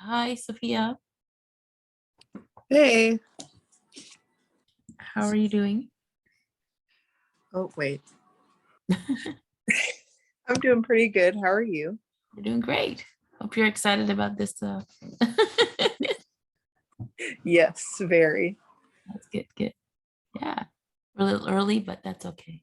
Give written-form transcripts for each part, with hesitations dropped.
Hi, Sophia. Hey. How are you doing? Oh, wait. I'm doing pretty good. How are you? You're doing great. Hope you're excited about this. Yes, very. That's good, good. Yeah. We're a little early, but that's okay.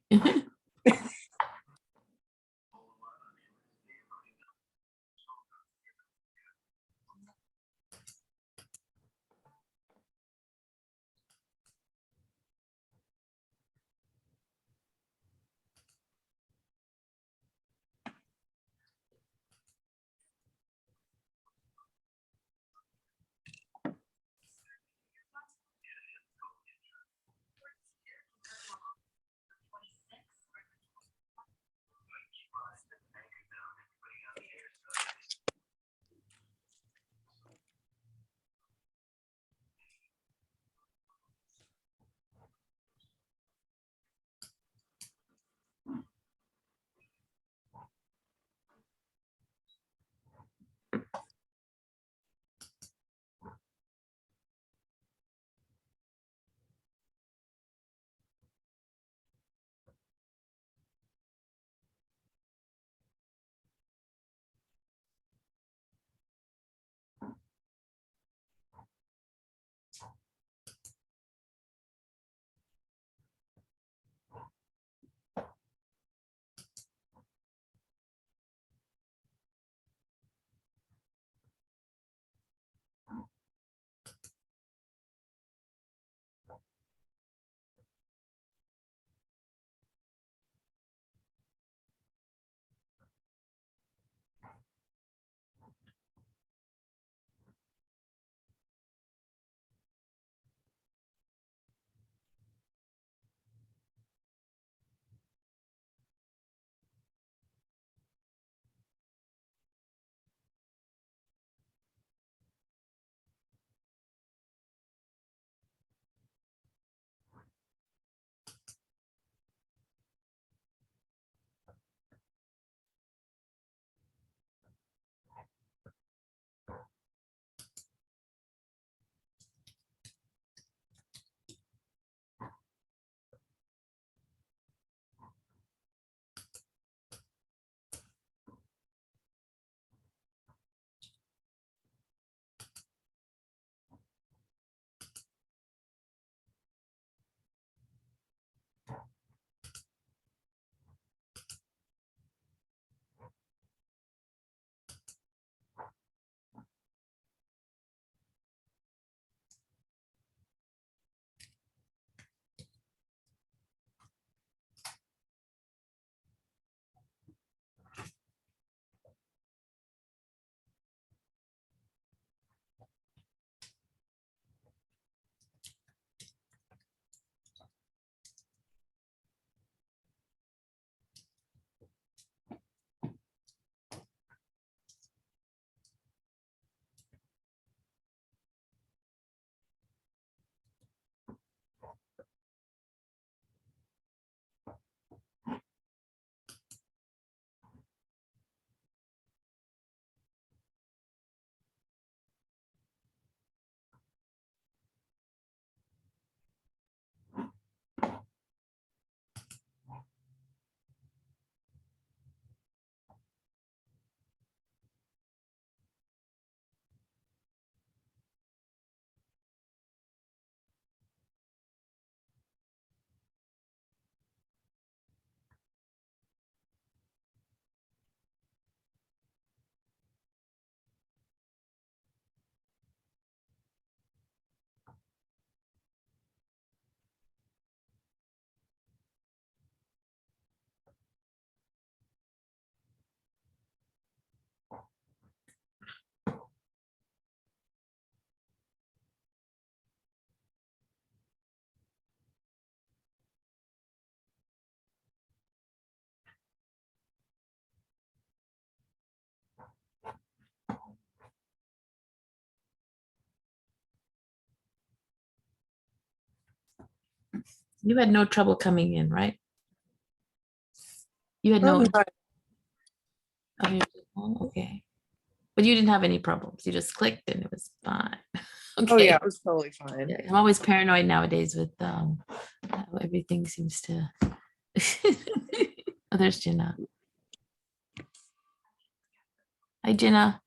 You had no trouble coming in, right? You had no Oh, internet of your phone? Okay. But you didn't have any problems. You just clicked and it was fine. Oh yeah, it was totally fine. Yeah, I'm always paranoid nowadays with how everything seems to. Oh, there's Jenna. Hi, Jenna.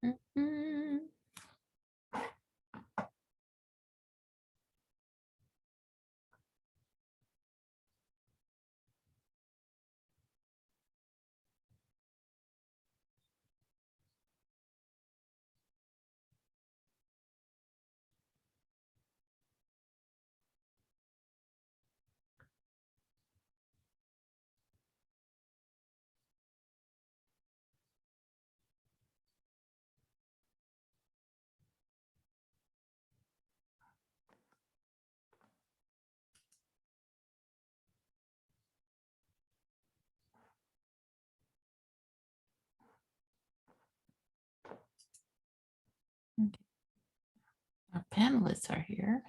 Mhm. Okay. Our panelists are here.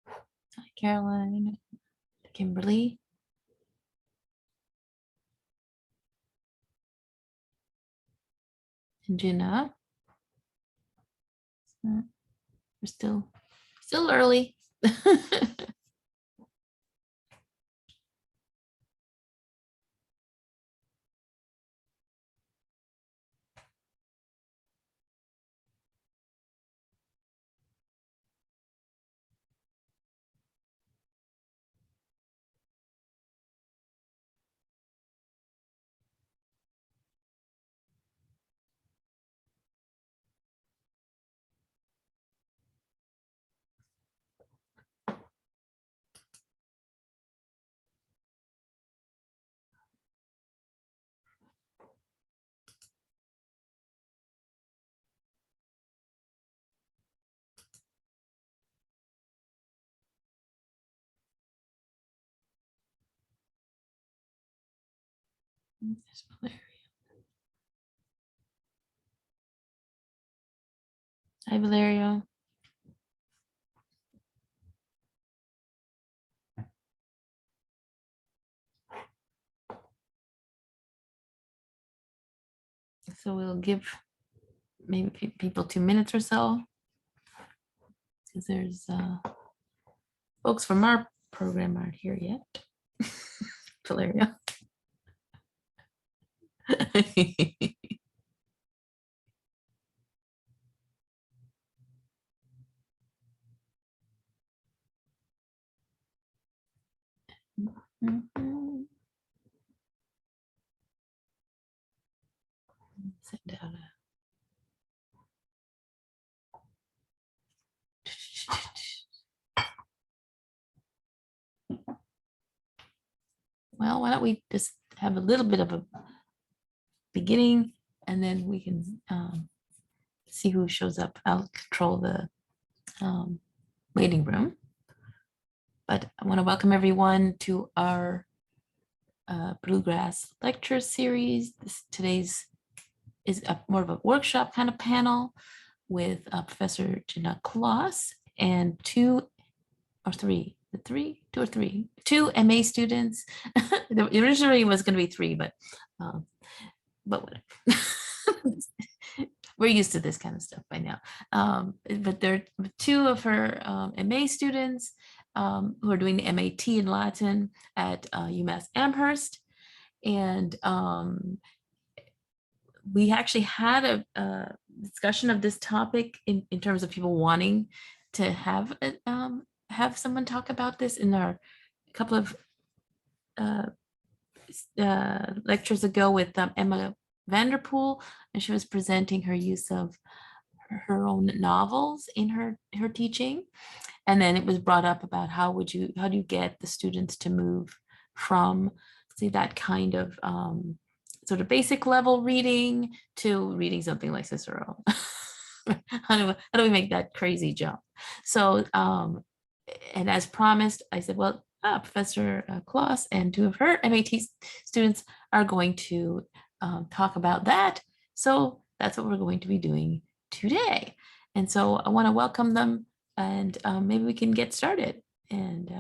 Hi, Caroline, Kimberly. And Jenna. We're still early. There's Valeria. Hi, Valeria. So we'll give maybe people 2 minutes or so, because there's folks from our program aren't here yet. Valeria. Mhm. Send out well, why don't we just have a little bit of a beginning and then we can see who shows up. I'll control the waiting room. But I want to welcome everyone to our Bluegrass lecture series. Today's is more of a workshop kind of panel with Professor Jenna Kloss and 2 or 3 two MA students. Originally it was going to be three, but whatever. We're used to this kind of stuff by now. But there are two of her MA students who are doing the MAT in Latin at UMass Amherst. And we actually had a discussion of this topic in terms of people wanting to have someone talk about this in our couple of lectures ago with Emma Vanderpool, and she was presenting her use of her own novels in her teaching. And then it was brought up about how do you get the students to move from, say, that kind of sort of basic level reading to reading something like Cicero. How do we make that crazy jump? So, and as promised, I said, well, Professor Kloss and two of her MAT students are going to talk about that. So that's what we're going to be doing today. And so I want to welcome them, and maybe we can get started. And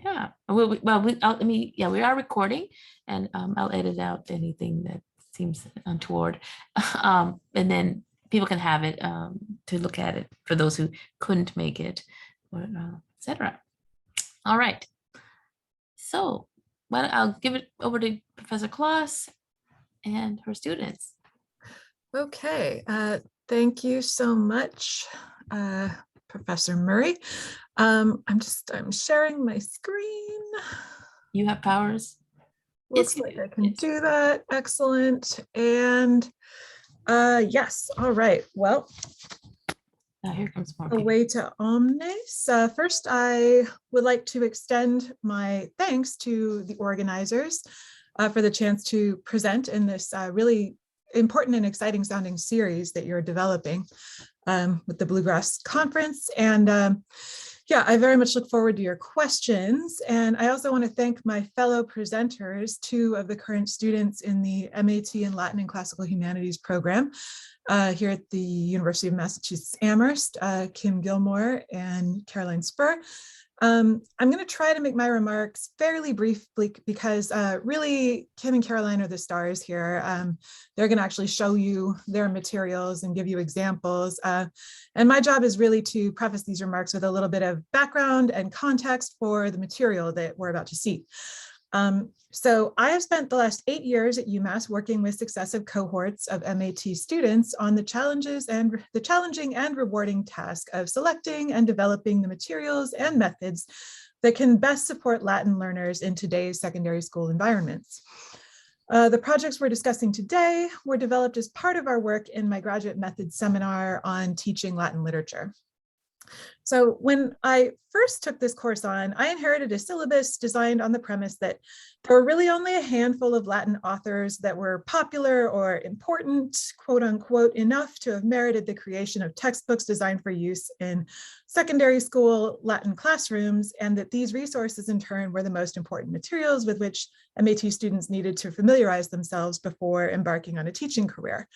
yeah, we are recording, and I'll edit out anything that seems untoward. And then people can have it to look at it for those who couldn't make it, etc. All right. So I'll give it over to Professor Kloss and her students. Okay, thank you so much, Professor Murray. I'm sharing my screen. You have powers. Looks like I can do that. Excellent. And yes, all right. Well, here comes more. Away to Omnes. First, I would like to extend my thanks to the organizers for the chance to present in this really important and exciting sounding series that you're developing with the Bluegrass Conference. And yeah, I very much look forward to your questions. And I also want to thank my fellow presenters, two of the current students in the MAT in Latin and Classical Humanities program here at the University of Massachusetts Amherst, Kim Gilmore and Caroline Spur. I'm going to try to make my remarks fairly brief because really Kim and Caroline are the stars here. They're going to actually show you their materials and give you examples. And my job is really to preface these remarks with a little bit of background and context for the material that we're about to see. So I have spent the last 8 years at UMass working with successive cohorts of MAT students on the challenging and rewarding task of selecting and developing the materials and methods that can best support Latin learners in today's secondary school environments. The projects we're discussing today were developed as part of our work in my graduate methods seminar on teaching Latin literature. So when I first took this course on, I inherited a syllabus designed on the premise that there were really only a handful of Latin authors that were popular or important, quote unquote, enough to have merited the creation of textbooks designed for use in secondary school Latin classrooms, and that these resources in turn were the most important materials with which MAT students needed to familiarize themselves before embarking on a teaching career.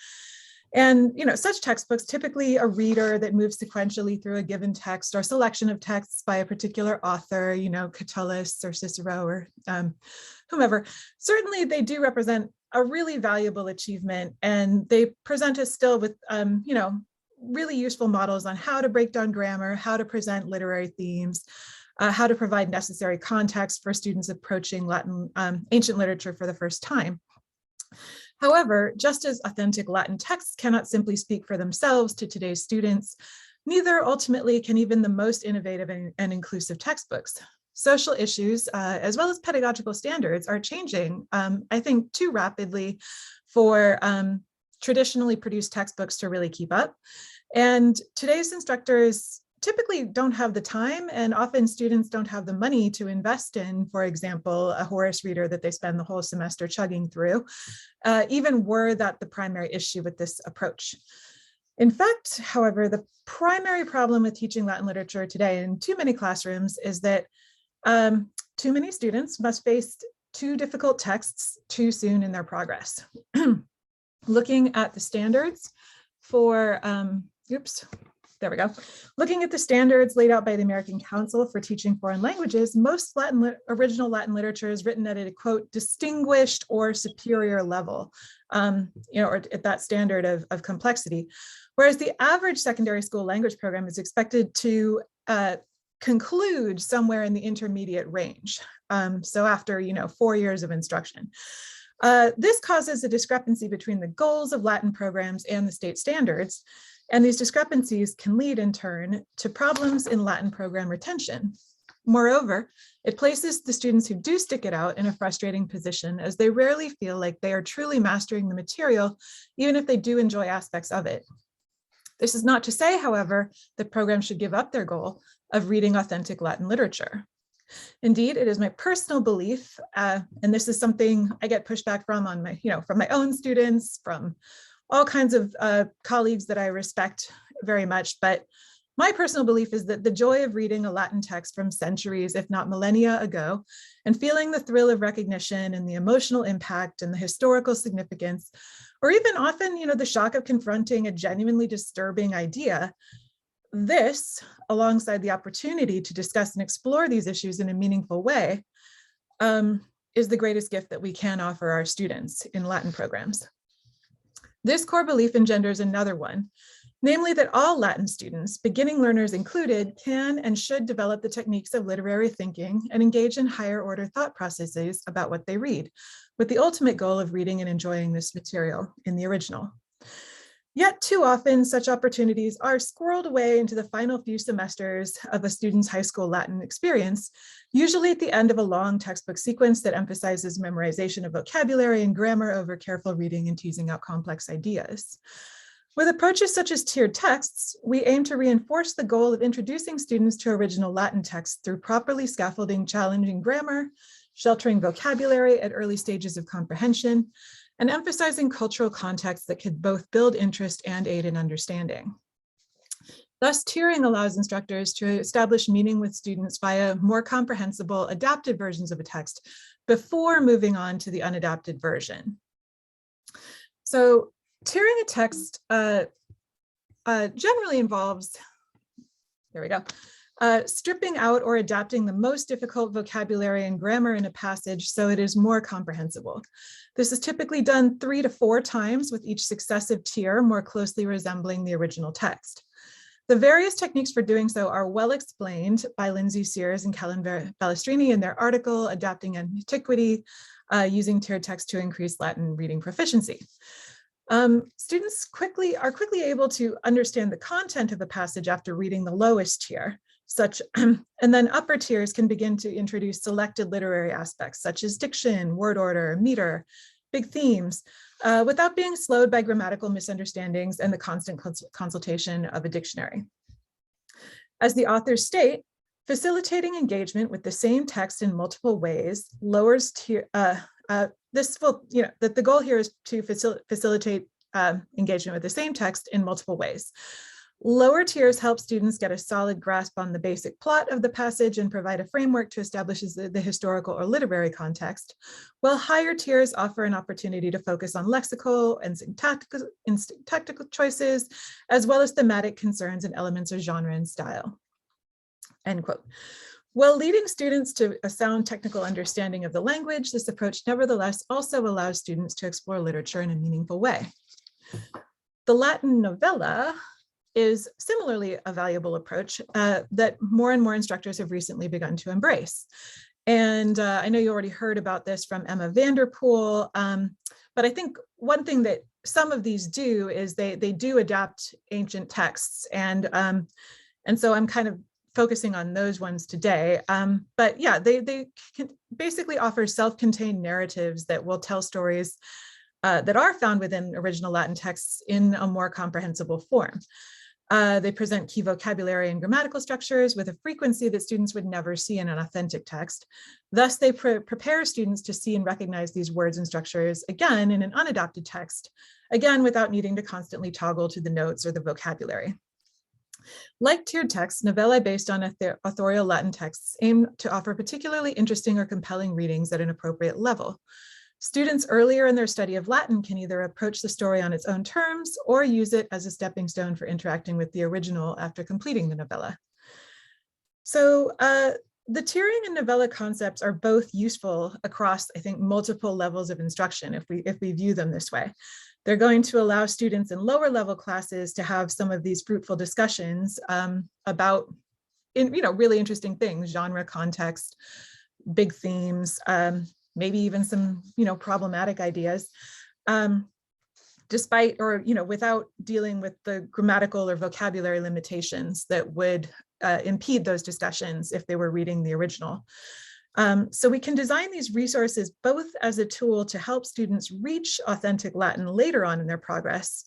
And such textbooks, typically a reader that moves sequentially through a given text or selection of texts by a particular author, Catullus or Cicero or whomever, certainly they do represent a really valuable achievement, and they present us still with, really useful models on how to break down grammar, how to present literary themes, how to provide necessary context for students approaching Latin ancient literature for the first time. However, just as authentic Latin texts cannot simply speak for themselves to today's students, neither ultimately can even the most innovative and inclusive textbooks. Social issues, as well as pedagogical standards, are changing, I think, too rapidly for traditionally produced textbooks to really keep up. And today's instructors typically don't have the time, and often students don't have the money to invest in, for example, a Horace reader that they spend the whole semester chugging through, even were that the primary issue with this approach. In fact, however, the primary problem with teaching Latin literature today in too many classrooms is that too many students must face too difficult texts too soon in their progress. Looking at the standards for, There we go. Looking at the standards laid out by the American Council for Teaching Foreign Languages, most original Latin literature is written at a, quote, distinguished or superior level, or at that standard of complexity. Whereas the average secondary school language program is expected to conclude somewhere in the intermediate range. So after, 4 years of instruction. This causes a discrepancy between the goals of Latin programs and the state standards. And these discrepancies can lead in turn to problems in Latin program retention. Moreover, it places the students who do stick it out in a frustrating position, as they rarely feel like they are truly mastering the material, even if they do enjoy aspects of it. This is not to say, however, that programs should give up their goal of reading authentic Latin literature. Indeed, it is my personal belief, and this is something I get pushback from on my, from my own students, from all kinds of colleagues that I respect very much, but my personal belief is that the joy of reading a Latin text from centuries, if not millennia ago, and feeling the thrill of recognition and the emotional impact and the historical significance, or even often, the shock of confronting a genuinely disturbing idea, this, alongside the opportunity to discuss and explore these issues in a meaningful way, is the greatest gift that we can offer our students in Latin programs. This core belief engenders another one, namely that all Latin students, beginning learners included, can and should develop the techniques of literary thinking and engage in higher order thought processes about what they read, with the ultimate goal of reading and enjoying this material in the original. Yet too often, such opportunities are squirreled away into the final few semesters of a student's high school Latin experience, usually at the end of a long textbook sequence that emphasizes memorization of vocabulary and grammar over careful reading and teasing out complex ideas. With approaches such as tiered texts, we aim to reinforce the goal of introducing students to original Latin texts through properly scaffolding challenging grammar, sheltering vocabulary at early stages of comprehension, and emphasizing cultural contexts that could both build interest and aid in understanding. Thus, tiering allows instructors to establish meaning with students via more comprehensible, adapted versions of a text before moving on to the unadapted version. So, tiering a text generally involves, there we go, stripping out or adapting the most difficult vocabulary and grammar in a passage so it is more comprehensible. This is typically done 3 to 4 times, with each successive tier more closely resembling the original text. The various techniques for doing so are well explained by Lindsay Sears and Kellen Balestrini in their article, Adapting Antiquity, Using Tiered Text to Increase Latin Reading Proficiency. Students are quickly able to understand the content of a passage after reading the lowest tier, and then upper tiers can begin to introduce selected literary aspects such as diction, word order, meter, big themes, without being slowed by grammatical misunderstandings and the constant consultation of a dictionary. As the authors state, facilitating engagement with the same text in multiple ways lowers tier, that the goal here is to facilitate engagement with the same text in multiple ways. Lower tiers help students get a solid grasp on the basic plot of the passage and provide a framework to establish the historical or literary context, while higher tiers offer an opportunity to focus on lexical and syntactical choices, as well as thematic concerns and elements of genre and style. End quote. While leading students to a sound technical understanding of the language, this approach nevertheless also allows students to explore literature in a meaningful way. The Latin novella is similarly a valuable approach that more and more instructors have recently begun to embrace. And I know you already heard about this from Emma Vanderpool, but I think one thing that some of these do is they do adapt ancient texts, and so I'm kind of focusing on those ones today. But yeah, they can basically offer self-contained narratives that will tell stories that are found within original Latin texts in a more comprehensible form. They present key vocabulary and grammatical structures with a frequency that students would never see in an authentic text. Thus, they prepare students to see and recognize these words and structures again in an unadapted text, again without needing to constantly toggle to the notes or the vocabulary. Like tiered texts, novellae based on authorial Latin texts aim to offer particularly interesting or compelling readings at an appropriate level. Students earlier in their study of Latin can either approach the story on its own terms or use it as a stepping stone for interacting with the original after completing the novella. So the tiering and novella concepts are both useful across, I think, multiple levels of instruction if we view them this way. They're going to allow students in lower level classes to have some of these fruitful discussions about really interesting things, genre, context, big themes, maybe even some problematic ideas, despite or without dealing with the grammatical or vocabulary limitations that would impede those discussions if they were reading the original. So we can design these resources both as a tool to help students reach authentic Latin later on in their progress,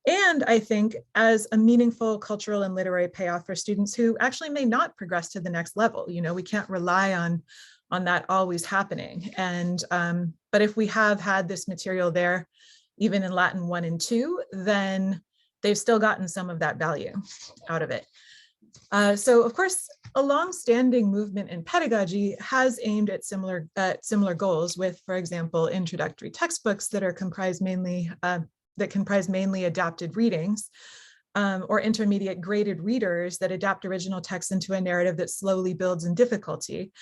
and I think as a meaningful cultural and literary payoff for students who actually may not progress to the next level. We can't rely on that always happening. And but if we have had this material there, even in Latin 1 and 2, then they've still gotten some of that value out of it. So of course, a long-standing movement in pedagogy has aimed at similar goals with, for example, introductory textbooks that comprise mainly adapted readings, or intermediate graded readers that adapt original text into a narrative that slowly builds in difficulty.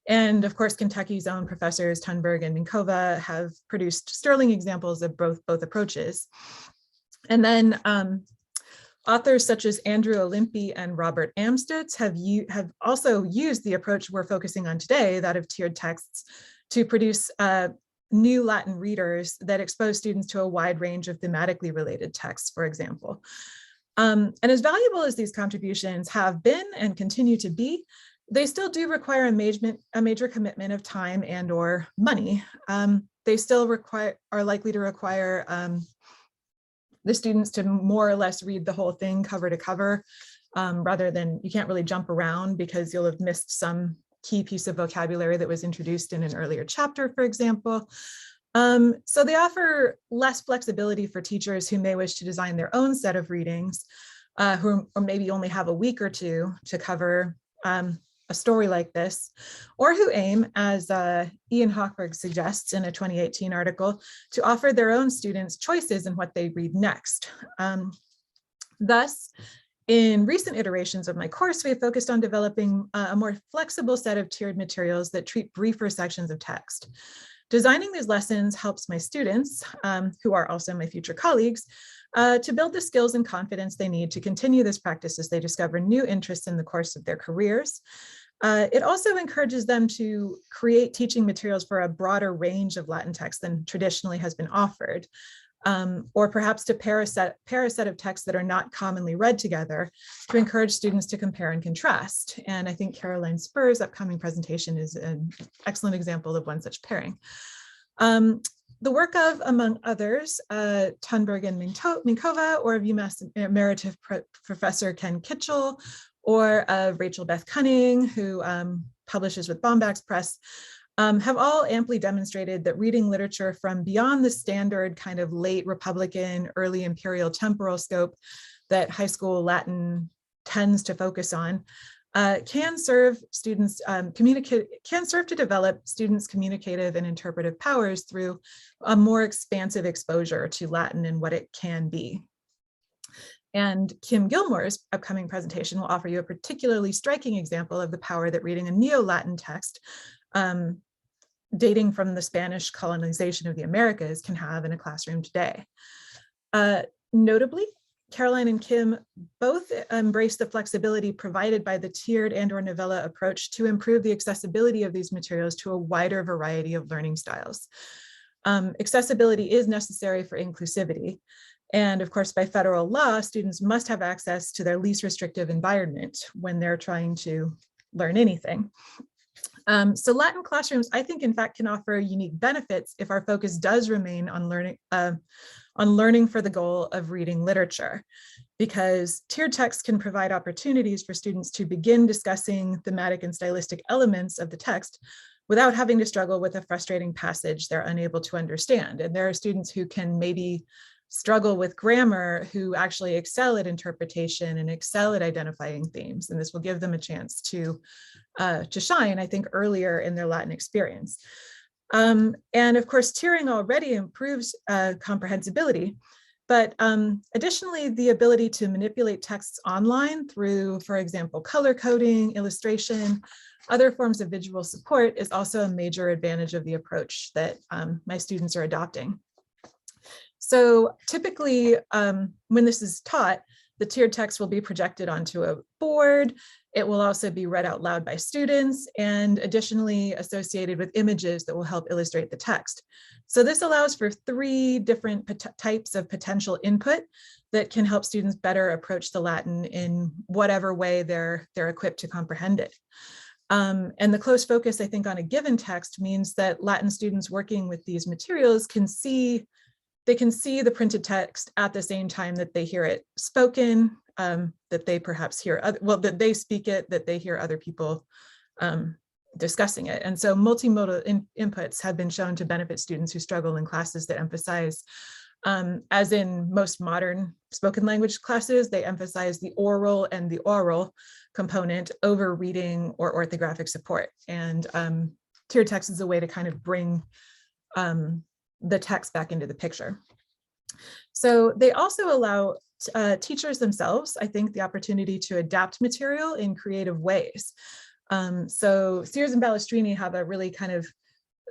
And of course, Kentucky's own professors Thunberg and Minkova have produced sterling examples of both approaches. And then authors such as Andrew Olympi and Robert Amstutz have also used the approach we're focusing on today, that of tiered texts, to produce new Latin readers that expose students to a wide range of thematically related texts, for example. And as valuable as these contributions have been and continue to be, they still do require a major commitment of time and or money. They still are likely to require the students to more or less read the whole thing cover to cover, rather than, you can't really jump around because you'll have missed some key piece of vocabulary that was introduced in an earlier chapter, for example. So they offer less flexibility for teachers who may wish to design their own set of readings, or maybe only have a week or two to cover a story like this, or who aim, as Ian Hochberg suggests in a 2018 article, to offer their own students choices in what they read next. Thus, in recent iterations of my course, we have focused on developing a more flexible set of tiered materials that treat briefer sections of text. Designing these lessons helps my students, who are also my future colleagues, to build the skills and confidence they need to continue this practice as they discover new interests in the course of their careers. It also encourages them to create teaching materials for a broader range of Latin text than traditionally has been offered, or perhaps to pair a set of texts that are not commonly read together to encourage students to compare and contrast. And I think Caroline Spur's upcoming presentation is an excellent example of one such pairing. The work of, among others, Thunberg and Minkova, or of UMass Emeritus Professor Ken Kitchell, or Rachel Beth Cunning, who publishes with Bombax Press, have all amply demonstrated that reading literature from beyond the standard kind of late Republican, early imperial temporal scope that high school Latin tends to focus on can serve to develop students' communicative and interpretive powers through a more expansive exposure to Latin and what it can be. And Kim Gilmore's upcoming presentation will offer you a particularly striking example of the power that reading a Neo-Latin text dating from the Spanish colonization of the Americas can have in a classroom today. Notably, Caroline and Kim both embrace the flexibility provided by the tiered and/or novella approach to improve the accessibility of these materials to a wider variety of learning styles. Accessibility is necessary for inclusivity. And of course, by federal law, students must have access to their least restrictive environment when they're trying to learn anything. So Latin classrooms, I think, in fact, can offer unique benefits if our focus does remain on learning for the goal of reading literature, because tiered text can provide opportunities for students to begin discussing thematic and stylistic elements of the text without having to struggle with a frustrating passage they're unable to understand. And there are students who can maybe struggle with grammar who actually excel at interpretation and excel at identifying themes. And this will give them a chance to shine, I think, earlier in their Latin experience. And of course, tiering already improves comprehensibility. But additionally, the ability to manipulate texts online through, for example, color coding, illustration, other forms of visual support is also a major advantage of the approach that my students are adopting. So typically, when this is taught, the tiered text will be projected onto a board. It will also be read out loud by students and additionally associated with images that will help illustrate the text. So this allows for 3 different types of potential input that can help students better approach the Latin in whatever way they're equipped to comprehend it. And the close focus, I think, on a given text means that Latin students working with these materials can see the printed text at the same time that they hear it spoken, that they perhaps hear, that they speak it, that they hear other people discussing it. And so multimodal inputs have been shown to benefit students who struggle in classes that emphasize, as in most modern spoken language classes, they emphasize the oral and the oral component over reading or orthographic support. And tiered text is a way to kind of bring the text back into the picture. So they also allow teachers themselves, I think, the opportunity to adapt material in creative ways. So Sears and Balestrini have a really kind of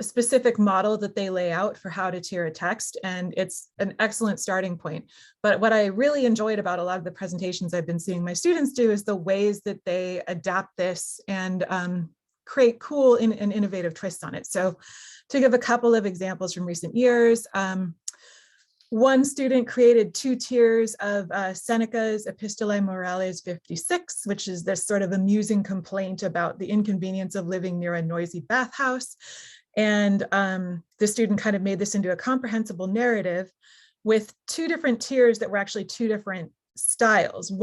specific model that they lay out for how to tier a text, and it's an excellent starting point. But what I really enjoyed about a lot of the presentations I've been seeing my students do is the ways that they adapt this and create cool and innovative twists on it. So to give a couple of examples from recent years, one student created 2 tiers of Seneca's Epistolae Morales 56, which is this sort of amusing complaint about the inconvenience of living near a noisy bathhouse. And the student kind of made this into a comprehensible narrative with 2 different tiers that were actually 2 different styles.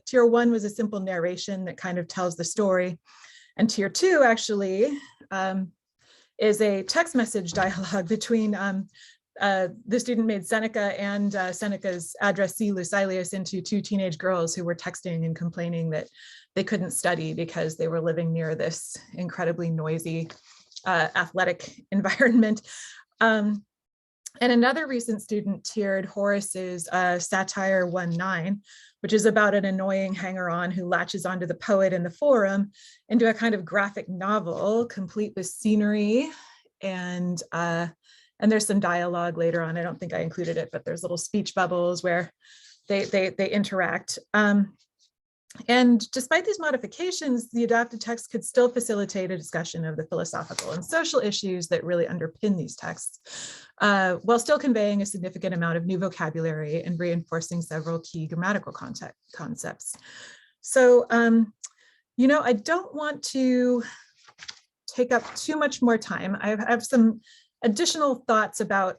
Tier 1 was a simple narration that kind of tells the story. And tier 2 actually is a text message dialogue between the student made Seneca and Seneca's addressee Lucilius into 2 teenage girls who were texting and complaining that they couldn't study because they were living near this incredibly noisy athletic environment. And another recent student tiered Horace's Satire 1:9, which is about an annoying hanger-on who latches onto the poet in the forum, into a kind of graphic novel complete with scenery and there's some dialogue later on. I don't think I included it, but there's little speech bubbles where they interact. And despite these modifications, the adapted text could still facilitate a discussion of the philosophical and social issues that really underpin these texts, while still conveying a significant amount of new vocabulary and reinforcing several key grammatical concepts. So, you know, I don't want to take up too much more time. I have some additional thoughts about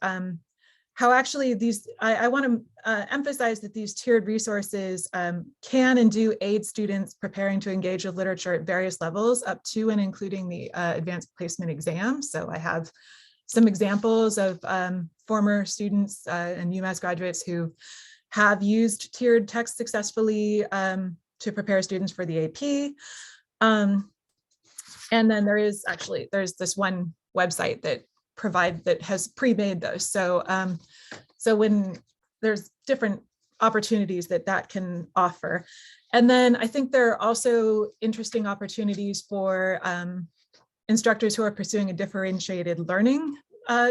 how actually these, I want to emphasize that these tiered resources can and do aid students preparing to engage with literature at various levels, up to and including the advanced placement exam. So I have some examples of former students and UMass graduates who have used tiered text successfully to prepare students for the AP. And then there's this one website that has pre-made those. So so when there's different opportunities that can offer. And then I think there are also interesting opportunities for instructors who are pursuing a differentiated learning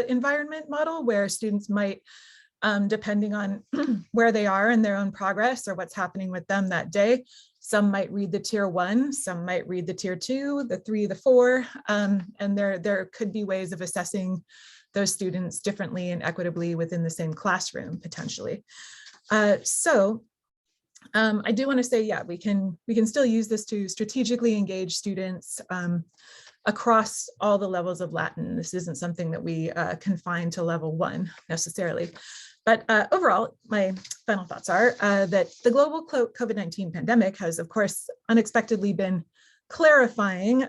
environment model, where students might, depending on where they are in their own progress or what's happening with them that day, some might read the tier 1, some might read the tier 2, the 3, the 4, and there could be ways of assessing those students differently and equitably within the same classroom potentially. So I do want to say, yeah, we can still use this to strategically engage students across all the levels of Latin. This isn't something that we confine to level 1 necessarily. But overall, my final thoughts are that the global COVID-19 pandemic has, of course, unexpectedly been clarifying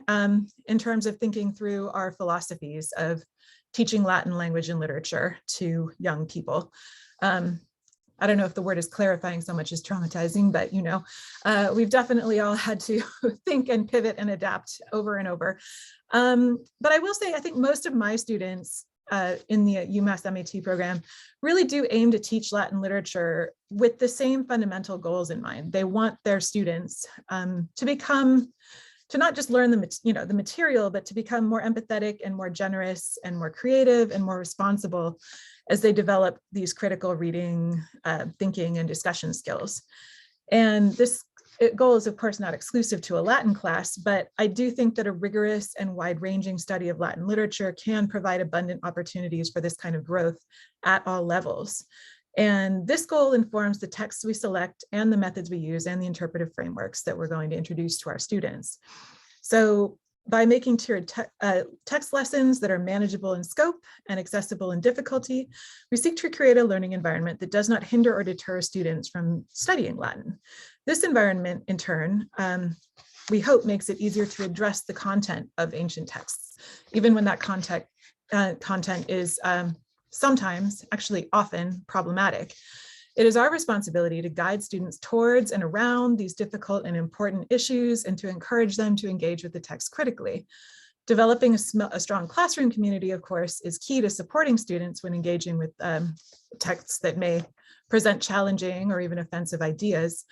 in terms of thinking through our philosophies of teaching Latin language and literature to young people. I don't know if the word is clarifying so much as traumatizing, but we've definitely all had to think and pivot and adapt over and over. But I will say, I think most of my students in the UMass MAT program really do aim to teach Latin literature with the same fundamental goals in mind. They want their students to not just learn the material, but to become more empathetic and more generous and more creative and more responsible as they develop these critical reading, thinking, and discussion skills. And this goal is, of course, not exclusive to a Latin class, but I do think that a rigorous and wide-ranging study of Latin literature can provide abundant opportunities for this kind of growth at all levels. And this goal informs the texts we select and the methods we use and the interpretive frameworks that we're going to introduce to our students. So by making tiered text lessons that are manageable in scope and accessible in difficulty, we seek to create a learning environment that does not hinder or deter students from studying Latin. This environment, in turn, we hope makes it easier to address the content of ancient texts, even when that content is sometimes, actually often, problematic. It is our responsibility to guide students towards and around these difficult and important issues and to encourage them to engage with the text critically. Developing a strong classroom community, of course, is key to supporting students when engaging with texts that may present challenging or even offensive ideas.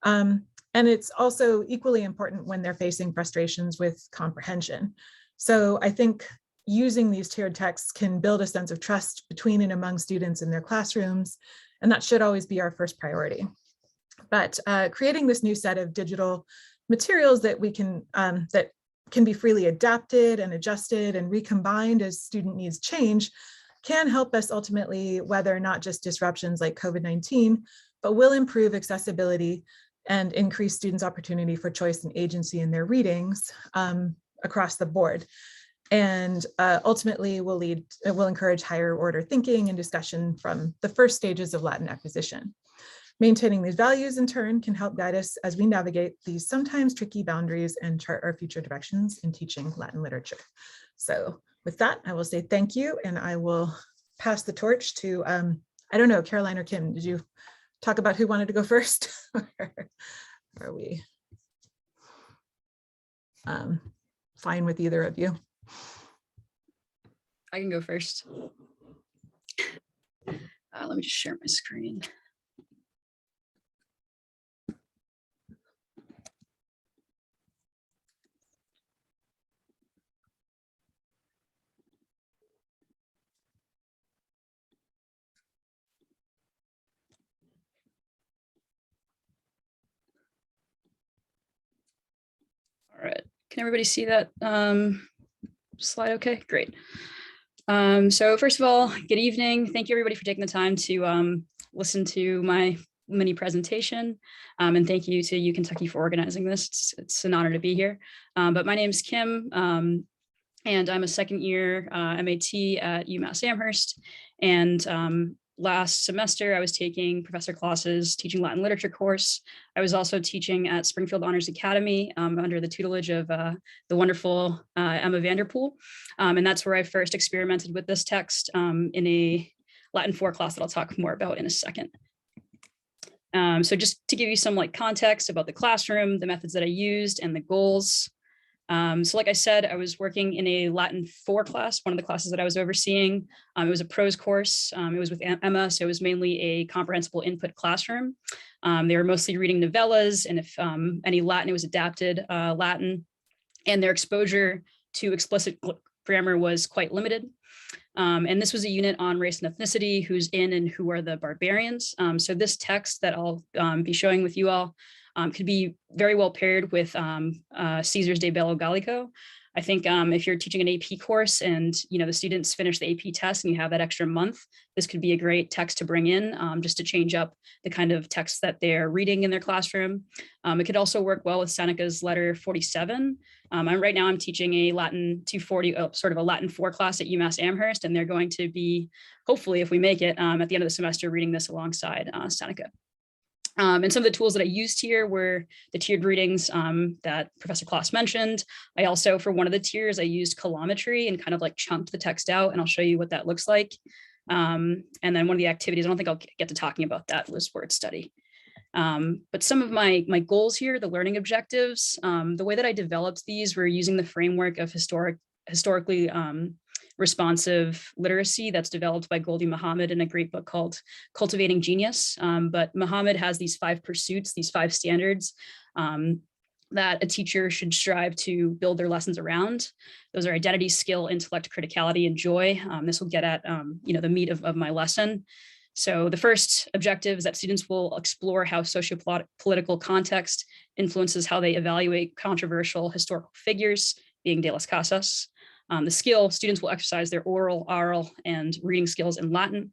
And it's also equally important when they're facing frustrations with comprehension. So I think using these tiered texts can build a sense of trust between and among students in their classrooms, and that should always be our first priority. But creating this new set of digital materials that can be freely adapted and adjusted and recombined as student needs change can help us ultimately weather not just disruptions like COVID-19, but will improve accessibility and increase students' opportunity for choice and agency in their readings across the board. And ultimately will encourage higher order thinking and discussion from the first stages of Latin acquisition. Maintaining these values in turn can help guide us as we navigate these sometimes tricky boundaries and chart our future directions in teaching Latin literature. So with that, I will say thank you, and I will pass the torch to, I don't know, Caroline or Kim, did you talk about who wanted to go first? Are we fine with either of you? I can go first. Let me just share my screen. All right, can everybody see that slide okay? Great. So first of all, good evening. Thank you everybody for taking the time to listen to my mini presentation. And thank you to UKentucky for organizing this. It's an honor to be here. But my name is Kim, and I'm a second year MAT at UMass Amherst. And last semester, I was taking professor classes, teaching Latin literature course. I was also teaching at Springfield Honors Academy under the tutelage of the wonderful Emma Vanderpool. And that's where I first experimented with this text in a Latin 4 class that I'll talk more about in a second. So just to give you some context about the classroom, the methods that I used, and the goals. So like I said, I was working in a Latin 4 class, one of the classes that I was overseeing. It was a prose course. It was with Emma, so it was mainly a comprehensible input classroom. They were mostly reading novellas, and if any Latin, it was adapted Latin, and their exposure to explicit grammar was quite limited. And this was a unit on race and ethnicity, who's in and who are the barbarians. So this text that I'll be showing with you all could be very well paired with Caesar's De Bello Gallico. I think if you're teaching an AP course and the students finish the AP test and you have that extra month, this could be a great text to bring in just to change up the kind of text that they're reading in their classroom. It could also work well with Seneca's Letter 47. Right now I'm teaching a Latin 240, sort of a Latin 4 class at UMass Amherst, and they're going to be, hopefully if we make it, at the end of the semester, reading this alongside Seneca. And some of the tools that I used here were the tiered readings that Professor Klaas mentioned. I also, for one of the tiers, I used colometry and kind of chunked the text out, and I'll show you what that looks like. And then one of the activities, I don't think I'll get to talking about that, was word study. But some of my goals here, the learning objectives, the way that I developed these were using the framework of historically responsive literacy that's developed by Gholdy Muhammad in a great book called Cultivating Genius. But Muhammad has these 5 pursuits, these 5 standards that a teacher should strive to build their lessons around. Those are identity, skill, intellect, criticality, and joy. This will get at the meat of my lesson. So the first objective is that students will explore how socio-political context influences how they evaluate controversial historical figures, being de las Casas. The skill, students will exercise their oral, and reading skills in Latin.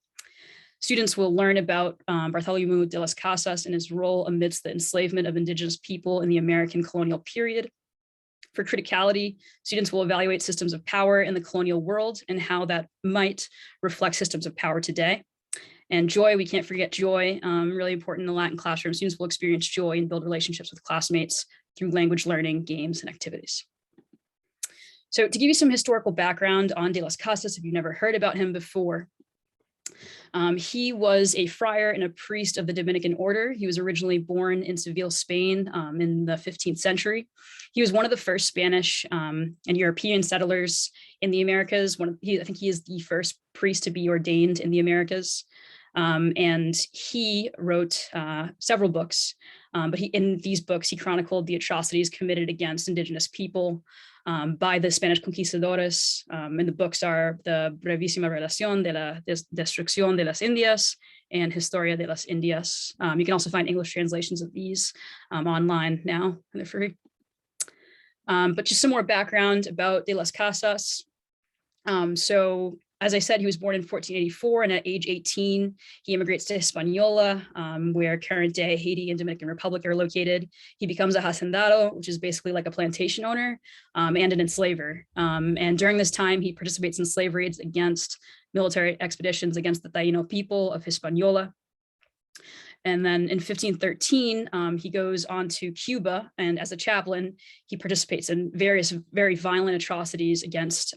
Students will learn about Bartholomew de las Casas and his role amidst the enslavement of indigenous people in the American colonial period. For criticality, students will evaluate systems of power in the colonial world and how that might reflect systems of power today. And joy, we can't forget joy, really important in the Latin classroom. Students will experience joy and build relationships with classmates through language learning, games, and activities. So to give you some historical background on de las Casas, if you've never heard about him before, he was a friar and a priest of the Dominican order. He was originally born in Seville, Spain in the 15th century. He was one of the first Spanish and European settlers in the Americas. I think he is the first priest to be ordained in the Americas. And he wrote several books, but in these books, he chronicled the atrocities committed against indigenous people by the Spanish conquistadores. And the books are the Brevísima Relación de la Destrucción de las Indias and Historia de las Indias. You can also find English translations of these online now, and they're free. But just some more background about de las Casas. So as I said, he was born in 1484, and at age 18, he immigrates to Hispaniola, where current day Haiti and Dominican Republic are located. He becomes a hacendado, which is basically like a plantation owner, and an enslaver. And during this time, he participates in slave raids against military expeditions against the Taino people of Hispaniola. And then in 1513, he goes on to Cuba, and as a chaplain, he participates in various very violent atrocities against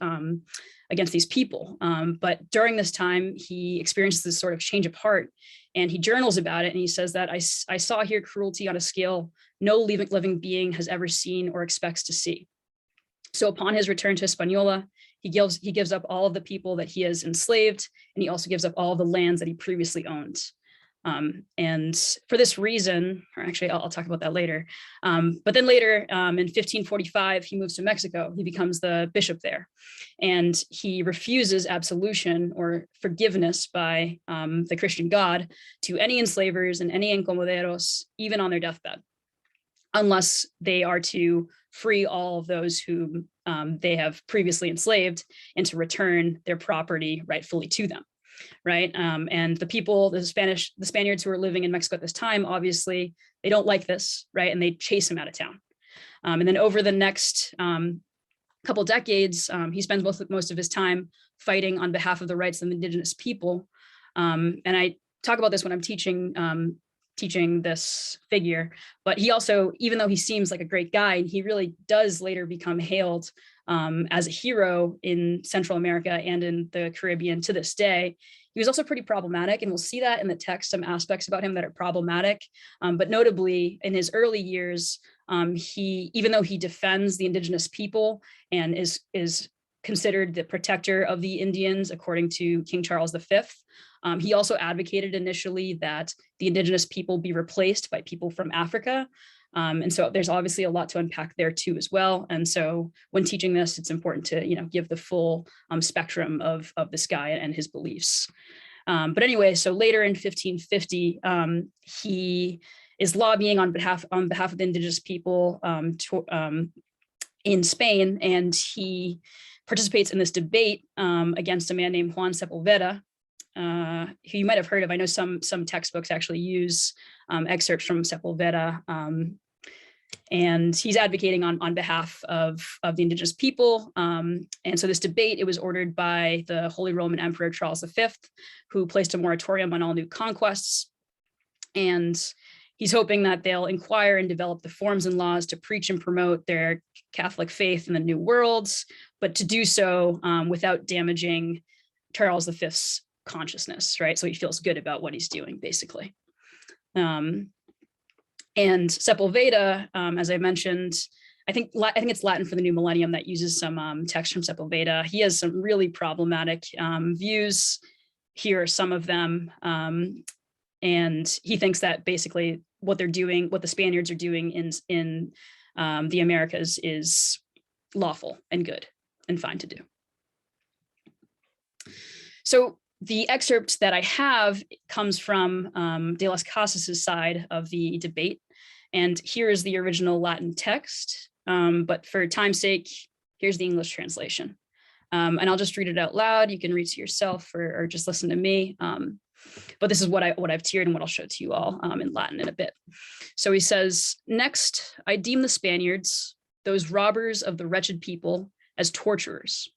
these people. But during this time, he experiences this sort of change of heart, and he journals about it. And he says that I saw here cruelty on a scale no living being has ever seen or expects to see. So upon his return to Hispaniola, he gives up all of the people that he has enslaved, and he also gives up all of the lands that he previously owned. And for this reason, or actually I'll talk about that later, but then later in 1545, he moves to Mexico. He becomes the bishop there, and he refuses absolution or forgiveness by the Christian God to any enslavers and any encomenderos, even on their deathbed, unless they are to free all of those whom they have previously enslaved and to return their property rightfully to them. Right. And the people, the Spaniards who are living in Mexico at this time, obviously, they don't like this. Right. And they chase him out of town. And then over the next couple decades, he spends most of his time fighting on behalf of the rights of indigenous people. And I talk about this when I'm teaching this figure, but he also, even though he seems like a great guy, he really does later become hailed as a hero in Central America and in the Caribbean to this day. He was also pretty problematic, and we'll see that in the text, some aspects about him that are problematic. But notably, in his early years, even though he defends the indigenous people and is considered the protector of the Indians, according to King Charles V, he also advocated initially that the indigenous people be replaced by people from Africa. And so there's obviously a lot to unpack there too as well. And so when teaching this, it's important to give the full spectrum of this guy and his beliefs. But anyway, so later in 1550, he is lobbying on behalf of the indigenous people in Spain, and he participates in this debate against a man named Juan Sepulveda, who you might have heard of. I know some textbooks actually use excerpts from Sepulveda, and he's advocating on behalf of the indigenous people. And so this debate, it was ordered by the Holy Roman Emperor Charles V, who placed a moratorium on all new conquests. And he's hoping that they'll inquire and develop the forms and laws to preach and promote their Catholic faith in the New Worlds, but to do so without damaging Charles V's consciousness, right? So he feels good about what he's doing, basically. And Sepulveda, as I mentioned, I think it's Latin for the New Millennium that uses some text from Sepulveda. He has some really problematic views. Here are some of them. And he thinks that basically what they're doing, what the Spaniards are doing in the Americas is lawful and good and fine to do. So the excerpt that I have comes from De las Casas's side of the debate. And here is the original Latin text. But for time's sake, here's the English translation. And I'll just read it out loud. You can read to yourself or just listen to me. But this is what I've tiered and what I'll show to you all in Latin in a bit. So he says, next, I deem the Spaniards, those robbers of the wretched people, as torturers.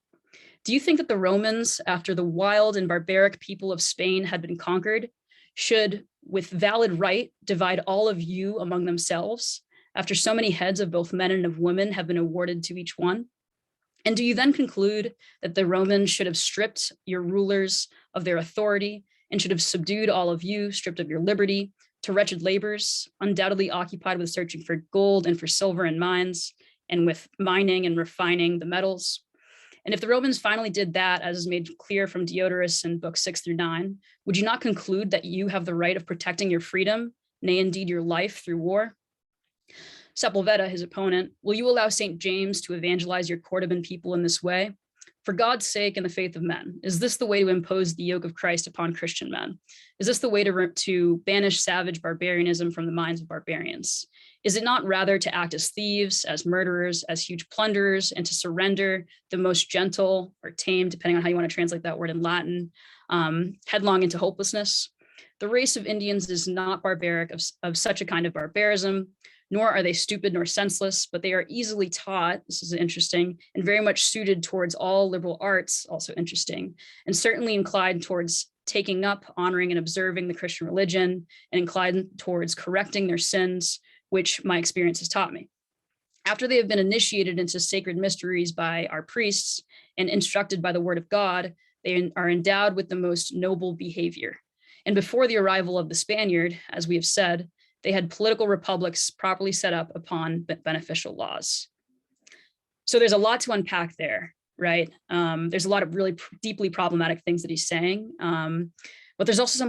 Do you think that the Romans, after the wild and barbaric people of Spain had been conquered, should, with valid right, divide all of you among themselves, after so many heads of both men and of women have been awarded to each one? And do you then conclude that the Romans should have stripped your rulers of their authority and should have subdued all of you, stripped of your liberty, to wretched labors, undoubtedly occupied with searching for gold and for silver in mines, and with mining and refining the metals? And if the Romans finally did that, as is made clear from Diodorus in books 6 through 9, would you not conclude that you have the right of protecting your freedom, nay, indeed your life through war? Sepulveda, his opponent, will you allow St. James to evangelize your Cordoban people in this way? For God's sake and the faith of men, is this the way to impose the yoke of Christ upon Christian men? Is this the way to banish savage barbarianism from the minds of barbarians? Is it not rather to act as thieves, as murderers, as huge plunderers, and to surrender the most gentle or tame, depending on how you want to translate that word in Latin, headlong into hopelessness? The race of Indians is not barbaric of such a kind of barbarism, nor are they stupid nor senseless, but they are easily taught, this is interesting, and very much suited towards all liberal arts, also interesting, and certainly inclined towards taking up, honoring, and observing the Christian religion, and inclined towards correcting their sins, which my experience has taught me. After they have been initiated into sacred mysteries by our priests and instructed by the word of God, they are endowed with the most noble behavior. And before the arrival of the Spaniard, as we have said, they had political republics properly set up upon beneficial laws. So there's a lot to unpack there, right? There's a lot of really deeply problematic things that he's saying. But there's also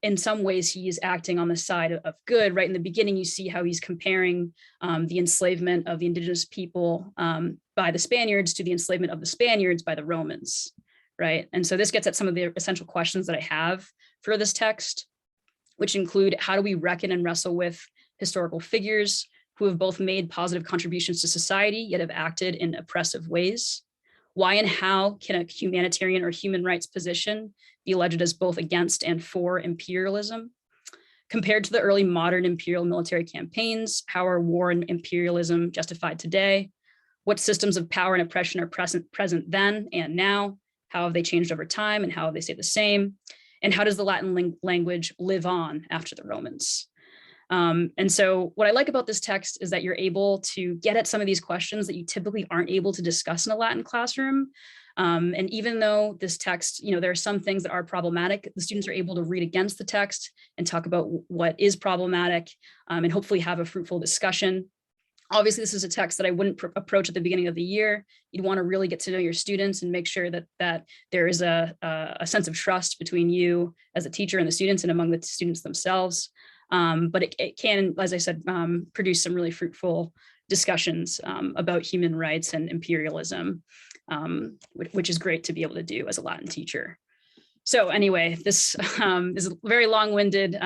in some ways he is acting on the side of good, right? In the beginning, you see how he's comparing the enslavement of the indigenous people by the Spaniards to the enslavement of the Spaniards by the Romans, right? And so this gets at some of the essential questions that I have for this text, which include how do we reckon and wrestle with historical figures who have both made positive contributions to society, yet have acted in oppressive ways? Why and how can a humanitarian or human rights position be alleged as both against and for imperialism? Compared to the early modern imperial military campaigns, how are war and imperialism justified today? What systems of power and oppression are present then and now? How have they changed over time and how have they stayed the same? And how does the Latin language live on after the Romans? And so what I like about this text is that you're able to get at some of these questions that you typically aren't able to discuss in a Latin classroom. And even though this text, there are some things that are problematic, the students are able to read against the text and talk about what is problematic and hopefully have a fruitful discussion. Obviously, this is a text that I wouldn't approach at the beginning of the year. You'd want to really get to know your students and make sure that there is a sense of trust between you as a teacher and the students and among the students themselves. But it can, as I said, produce some really fruitful discussions about human rights and imperialism, which is great to be able to do as a Latin teacher. So anyway, this is a very long-winded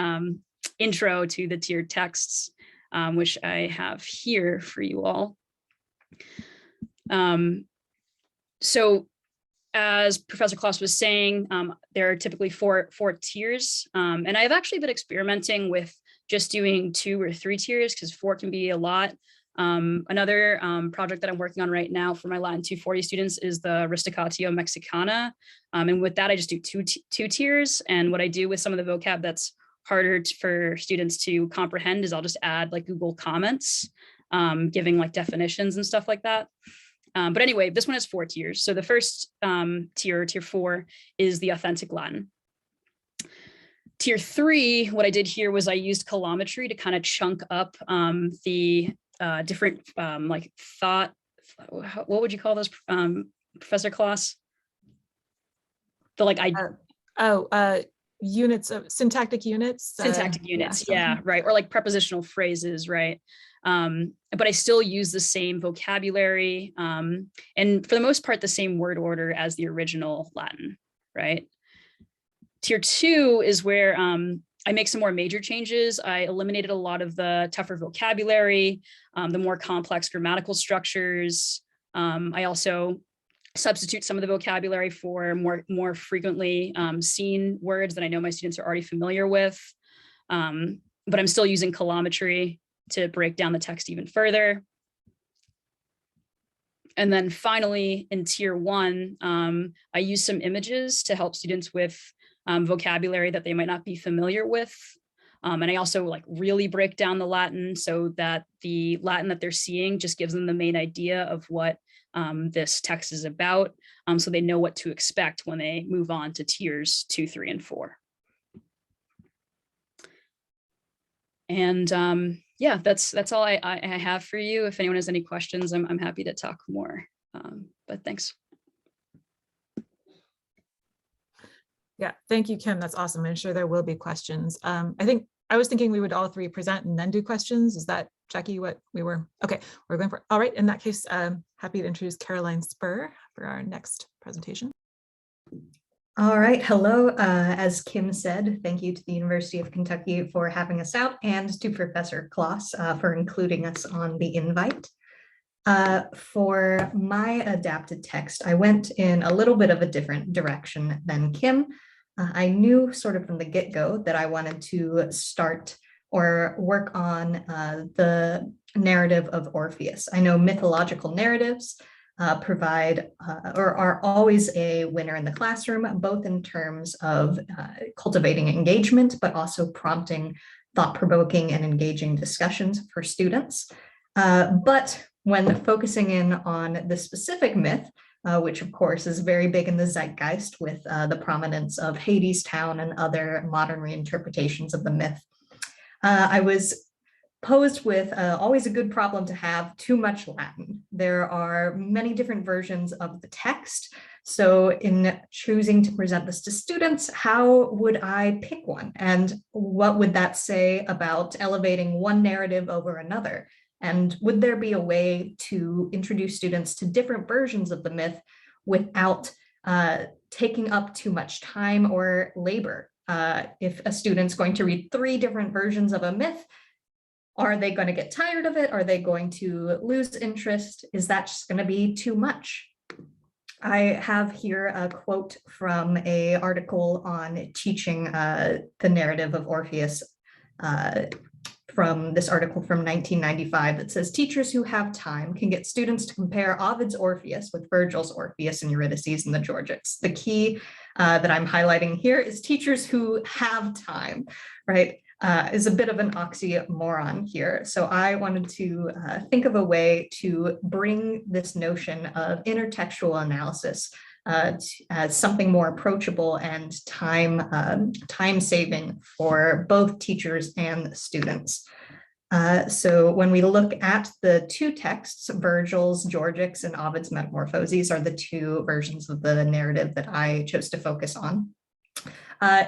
intro to the tiered texts, which I have here for you all. So as Professor Klaus was saying, there are typically four tiers. And I've actually been experimenting with just doing 2 or 3 tiers because 4 can be a lot. Another project that I'm working on right now for my Latin 240 students is the Risticatio Mexicana. And with that, I just do two tiers. And what I do with some of the vocab that's harder for students to comprehend is I'll just add like Google comments, giving like definitions and stuff like that. But anyway, this one has 4 tiers. So the first tier 4, is the authentic Latin. Tier 3, what I did here was I used colometry to kind of chunk up the different like thought, what would you call those, Professor Kloss? The like units of syntactic units. Syntactic units, yeah, right. Or like prepositional phrases, right? But I still use the same vocabulary and for the most part, the same word order as the original Latin, right? Tier 2 is where I make some more major changes. I eliminated a lot of the tougher vocabulary, the more complex grammatical structures. I also substitute some of the vocabulary for more frequently seen words that I know my students are already familiar with. But I'm still using colometry to break down the text even further. And then finally, in tier 1, I use some images to help students with vocabulary that they might not be familiar with. And I also like really break down the Latin so that the Latin that they're seeing just gives them the main idea of what this text is about, so they know what to expect when they move on to tiers 2, 3, and 4. And yeah, that's all I have for you. If anyone has any questions, I'm happy to talk more. But thanks. Yeah, thank you, Kim. That's awesome. I'm sure there will be questions. I was thinking we would all 3 present and then do questions. Is that, Jackie, what we were? Okay, we're going for. All right, in that case, happy to introduce Caroline Spur for our next presentation. All right, hello. As Kim said, thank you to the University of Kentucky for having us out and to Professor Kloss for including us on the invite. For my adapted text, I went in a little bit of a different direction than Kim. I knew sort of from the get-go that I wanted to start or work on the narrative of Orpheus. I know mythological narratives provide or are always a winner in the classroom, both in terms of cultivating engagement, but also prompting thought-provoking and engaging discussions for students. But when focusing in on the specific myth, which of course is very big in the zeitgeist with the prominence of Hadestown and other modern reinterpretations of the myth, I was posed with always a good problem to have too much Latin. There are many different versions of the text. So in choosing to present this to students, how would I pick one? And what would that say about elevating one narrative over another? And would there be a way to introduce students to different versions of the myth without taking up too much time or labor? If a student's going to read 3 different versions of a myth, are they going to get tired of it? Are they going to lose interest? Is that just going to be too much? I have here a quote from an article on teaching the narrative of Orpheus from this article from 1995 that says, teachers who have time can get students to compare Ovid's Orpheus with Virgil's Orpheus and Eurydice and the Georgics. The key that I'm highlighting here is teachers who have time, right? Is a bit of an oxymoron here. So I wanted to think of a way to bring this notion of intertextual analysis as something more approachable and time-saving for both teachers and students. So when we look at the 2 texts, Virgil's Georgics and Ovid's Metamorphoses are the 2 versions of the narrative that I chose to focus on.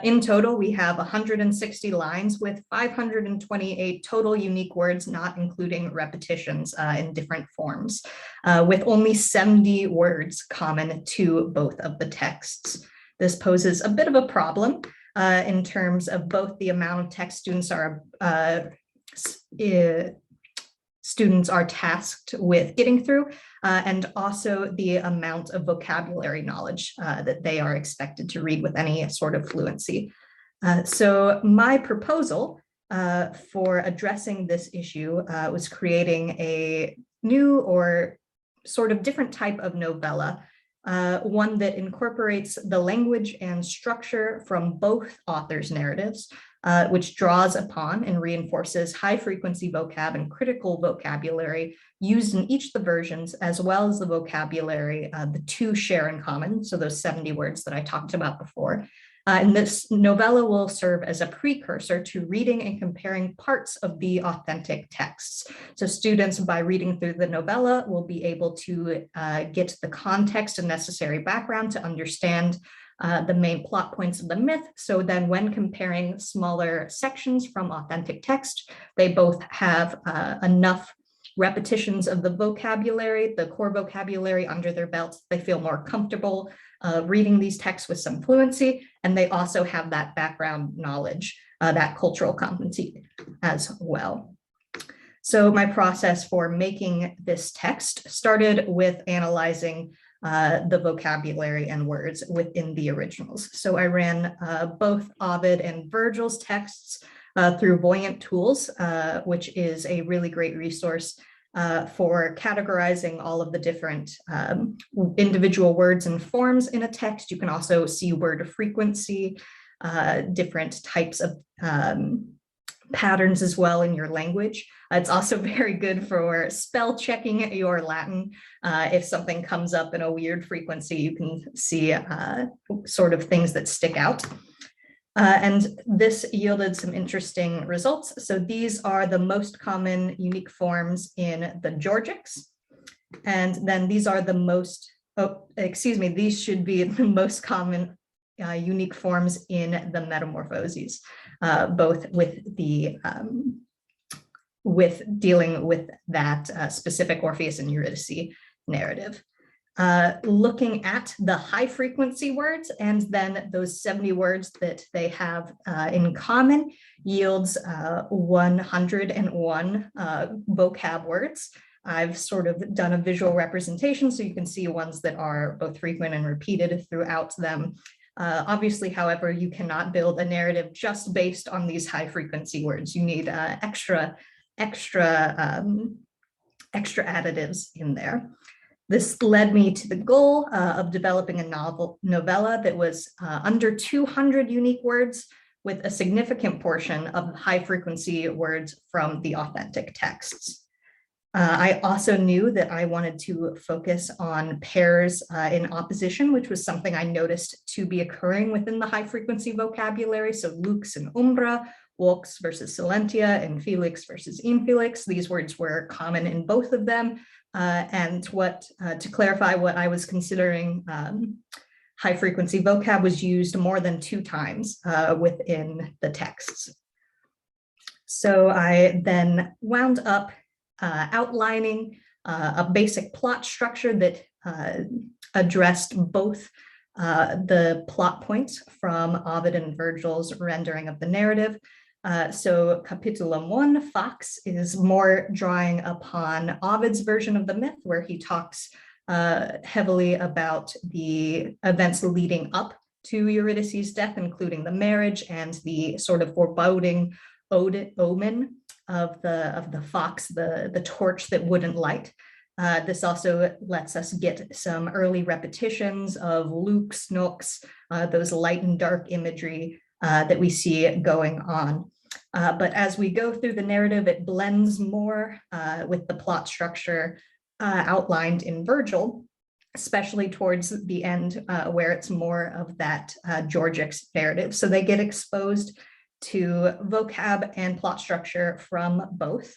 In total, we have 160 lines with 528 total unique words, not including repetitions in different forms, with only 70 words common to both of the texts. This poses a bit of a problem in terms of both the amount of text students are tasked with getting through, and also the amount of vocabulary knowledge that they are expected to read with any sort of fluency. So my proposal for addressing this issue was creating a new or sort of different type of novella, one that incorporates the language and structure from both authors' narratives, which draws upon and reinforces high-frequency vocab and critical vocabulary used in each of the versions, as well as the vocabulary the two share in common, so those 70 words that I talked about before. And this novella will serve as a precursor to reading and comparing parts of the authentic texts. So students, by reading through the novella, will be able to get the context and necessary background to understand the main plot points of the myth. So then when comparing smaller sections from authentic text, they both have enough repetitions of the vocabulary, the core vocabulary under their belts. They feel more comfortable reading these texts with some fluency, and they also have that background knowledge, that cultural competency as well. So my process for making this text started with analyzing the vocabulary and words within the originals. So I ran both Ovid and Virgil's texts through Voyant Tools, which is a really great resource for categorizing all of the different individual words and forms in a text. You can also see word frequency, different types of patterns as well in your language. It's also very good for spell checking your Latin. If something comes up in a weird frequency, you can see sort of things that stick out. And this yielded some interesting results. So these are the most common unique forms in the Georgics. And then these are the most, these should be the most common unique forms in the Metamorphoses, both with the with dealing with that specific Orpheus and Eurydice narrative. Looking at the high frequency words and then those 70 words that they have in common yields 101 vocab words. I've sort of done a visual representation so you can see ones that are both frequent and repeated throughout them. Obviously, however, you cannot build a narrative just based on these high frequency words. You need extra additives in there. This led me to the goal of developing a novella that was under 200 unique words with a significant portion of high frequency words from the authentic texts. I also knew that I wanted to focus on pairs in opposition, which was something I noticed to be occurring within the high frequency vocabulary. So lux and umbra, vox versus silentia, and felix versus infelix. These words were common in both of them. And to clarify what I was considering, high frequency vocab was used more than 2 times within the texts. So I then wound up outlining a basic plot structure that addressed both the plot points from Ovid and Virgil's rendering of the narrative. So Capitulum 1, Fox, is more drawing upon Ovid's version of the myth, where he talks heavily about the events leading up to Eurydice's death, including the marriage and the sort of foreboding omen of the fox, the torch that wouldn't light. This also lets us get some early repetitions of lux, nox, those light and dark imagery that we see going on. But as we go through the narrative, it blends more with the plot structure outlined in Virgil, especially towards the end where it's more of that Georgics narrative. So they get exposed to vocab and plot structure from both.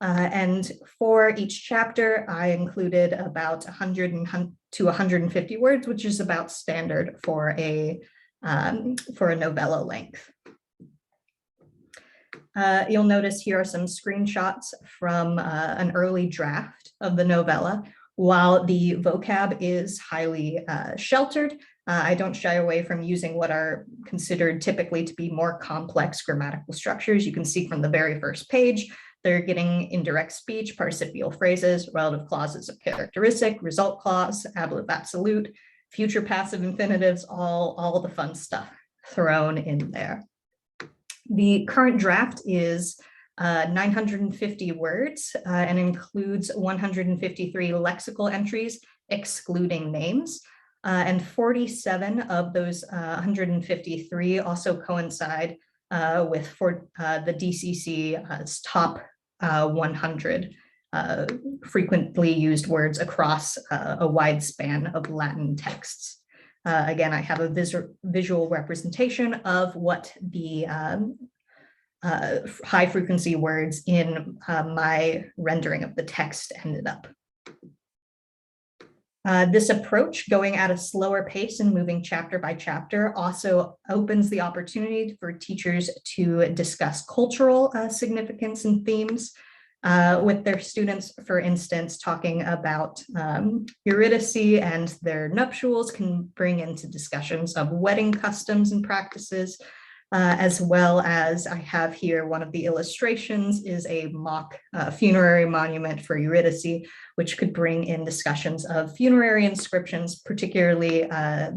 And for each chapter, I included about 100 to 150 words, which is about standard for a novella length. You'll notice here are some screenshots from an early draft of the novella. While the vocab is highly sheltered, I don't shy away from using what are considered typically to be more complex grammatical structures. You can see from the very first page, they're getting indirect speech, participial phrases, relative clauses of characteristic, result clause, ablative absolute, future passive infinitives, all the fun stuff thrown in there. The current draft is 950 words and includes 153 lexical entries, excluding names. And 47 of those 153 also coincide for the DCC's top 100 frequently used words across a wide span of Latin texts. Again, I have a visual representation of what the high frequency words in my rendering of the text ended up. This approach, going at a slower pace and moving chapter by chapter, also opens the opportunity for teachers to discuss cultural significance and themes with their students. For instance, talking about Eurydice and their nuptials can bring into discussions of wedding customs and practices, as well as I have here one of the illustrations is a mock funerary monument for Eurydice, which could bring in discussions of funerary inscriptions, particularly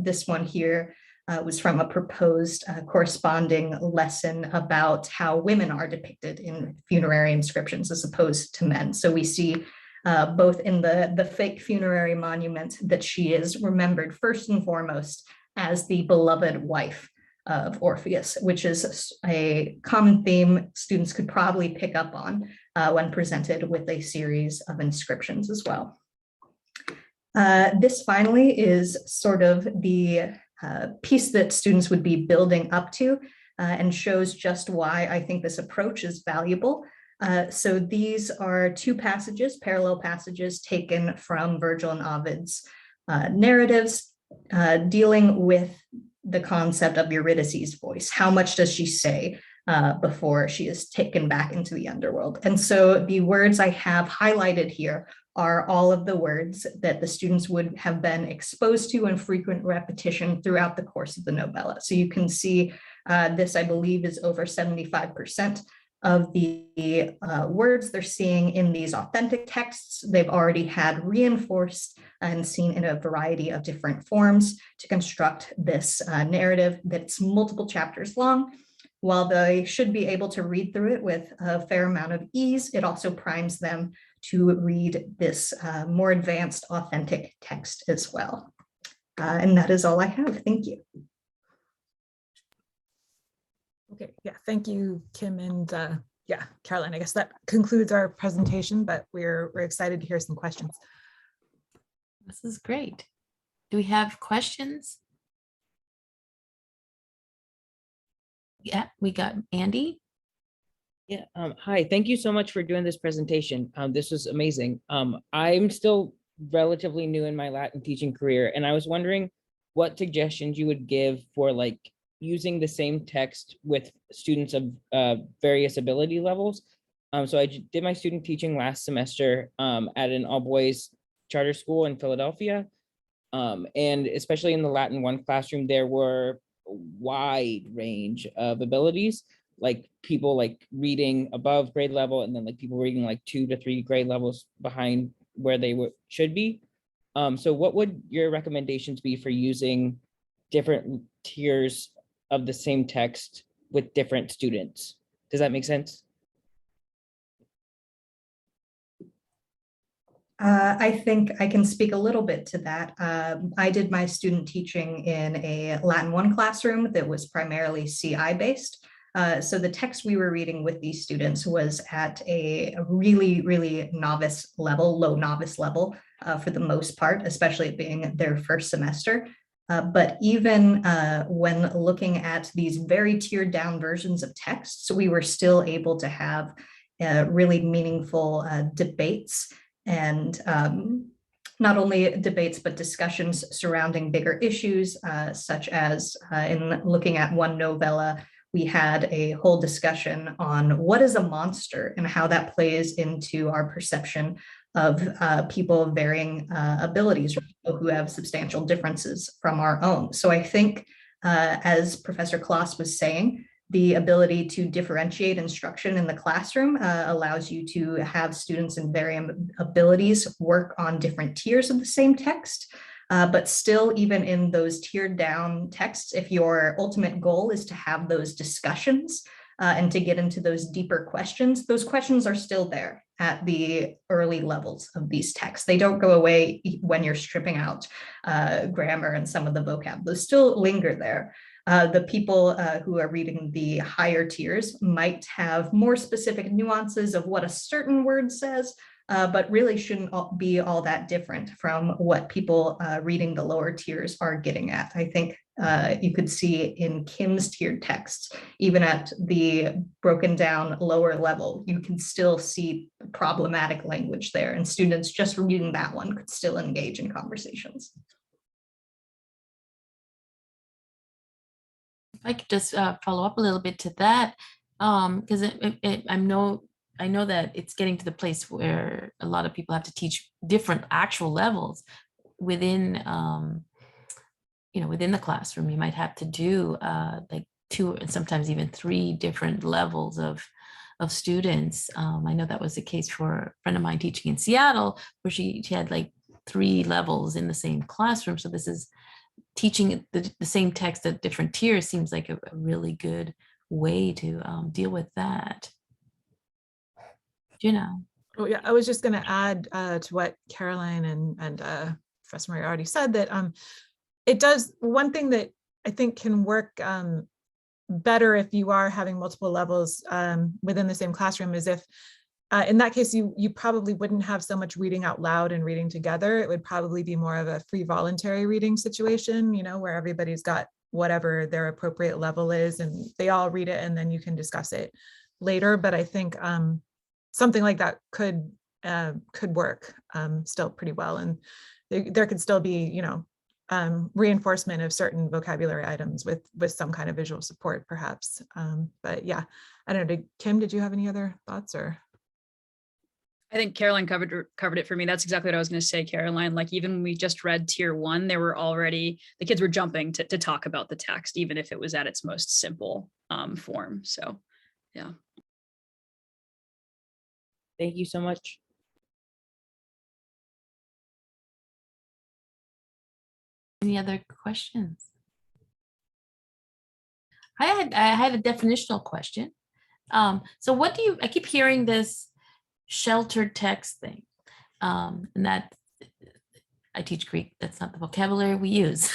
this one here was from a proposed corresponding lesson about how women are depicted in funerary inscriptions as opposed to men. So we see both in the fake funerary monument that she is remembered first and foremost as the beloved wife of Orpheus, which is a common theme students could probably pick up on when presented with a series of inscriptions as well. This finally is sort of the piece that students would be building up to and shows just why I think this approach is valuable. So these are two passages, parallel passages taken from Virgil and Ovid's narratives dealing with the concept of Eurydice's voice. How much does she say before she is taken back into the underworld? And so the words I have highlighted here are all of the words that the students would have been exposed to in frequent repetition throughout the course of the novella. So you can see this, I believe, is over 75% of the words they're seeing in these authentic texts. They've already had reinforced and seen in a variety of different forms to construct this narrative that's multiple chapters long. While they should be able to read through it with a fair amount of ease, it also primes them to read this more advanced authentic text as well. And that is all I have. Thank you. Okay, yeah, thank you, Kim, and yeah, Caroline, I guess that concludes our presentation, but we're excited to hear some questions. This is great. Do we have questions? Yeah, we got Andy. Yeah, hi, thank you so much for doing this presentation. This was amazing. I'm still relatively new in my Latin teaching career, and I was wondering what suggestions you would give for like using the same text with students of various ability levels. So I did my student teaching last semester at an all-boys charter school in Philadelphia. And especially in the Latin 1 classroom, there were a wide range of abilities, like people like reading above grade level, and then like people reading like 2 to 3 grade levels behind where they should be. So what would your recommendations be for using different tiers of the same text with different students? Does that make sense? I think I can speak a little bit to that. I did my student teaching in a Latin 1 classroom that was primarily CI based. So the text we were reading with these students was at a really, really novice level, low novice level for the most part, especially it being their first semester. But even when looking at these very tiered down versions of texts, we were still able to have really meaningful debates and not only debates, but discussions surrounding bigger issues, such as in looking at one novella, we had a whole discussion on what is a monster and how that plays into our perception of people of varying abilities, or people who have substantial differences from our own. So I think, as Professor Kloss was saying, the ability to differentiate instruction in the classroom allows you to have students in varying abilities work on different tiers of the same text. But still, even in those tiered down texts, if your ultimate goal is to have those discussions and to get into those deeper questions, those questions are still there at the early levels of these texts. They don't go away when you're stripping out grammar and some of the vocab. Those still linger there. The people who are reading the higher tiers might have more specific nuances of what a certain word says, but really shouldn't be all that different from what people reading the lower tiers are getting at. I think you could see in Kim's tiered texts, even at the broken down lower level, you can still see problematic language there, and students just reading that one could still engage in conversations. If I could just follow up a little bit to that, because I know that it's getting to the place where a lot of people have to teach different actual levels within, within the classroom. You might have to do like 2 and sometimes even 3 different levels of students. I know that was the case for a friend of mine teaching in Seattle, where she had like 3 levels in the same classroom. So this is teaching the same text at different tiers seems like a really good way to deal with that. Oh yeah, I was just going to add to what Caroline and Professor Murray already said, that it does, one thing that I think can work better if you are having multiple levels within the same classroom is if in that case, you probably wouldn't have so much reading out loud and reading together. It would probably be more of a free voluntary reading situation, where everybody's got whatever their appropriate level is and they all read it and then you can discuss it later. But I think something like that could work still pretty well. And there could still be, reinforcement of certain vocabulary items with some kind of visual support perhaps. But yeah, I don't know, Kim, did you have any other thoughts or? I think Caroline covered it for me. That's exactly what I was going to say, Caroline. Like even when we just read tier 1, there were already, the kids were jumping to talk about the text, even if it was at its most simple form. So yeah. Thank you so much. Any other questions? I had a definitional question. So what do you, I keep hearing this sheltered text thing. And that I teach Greek, that's not the vocabulary we use.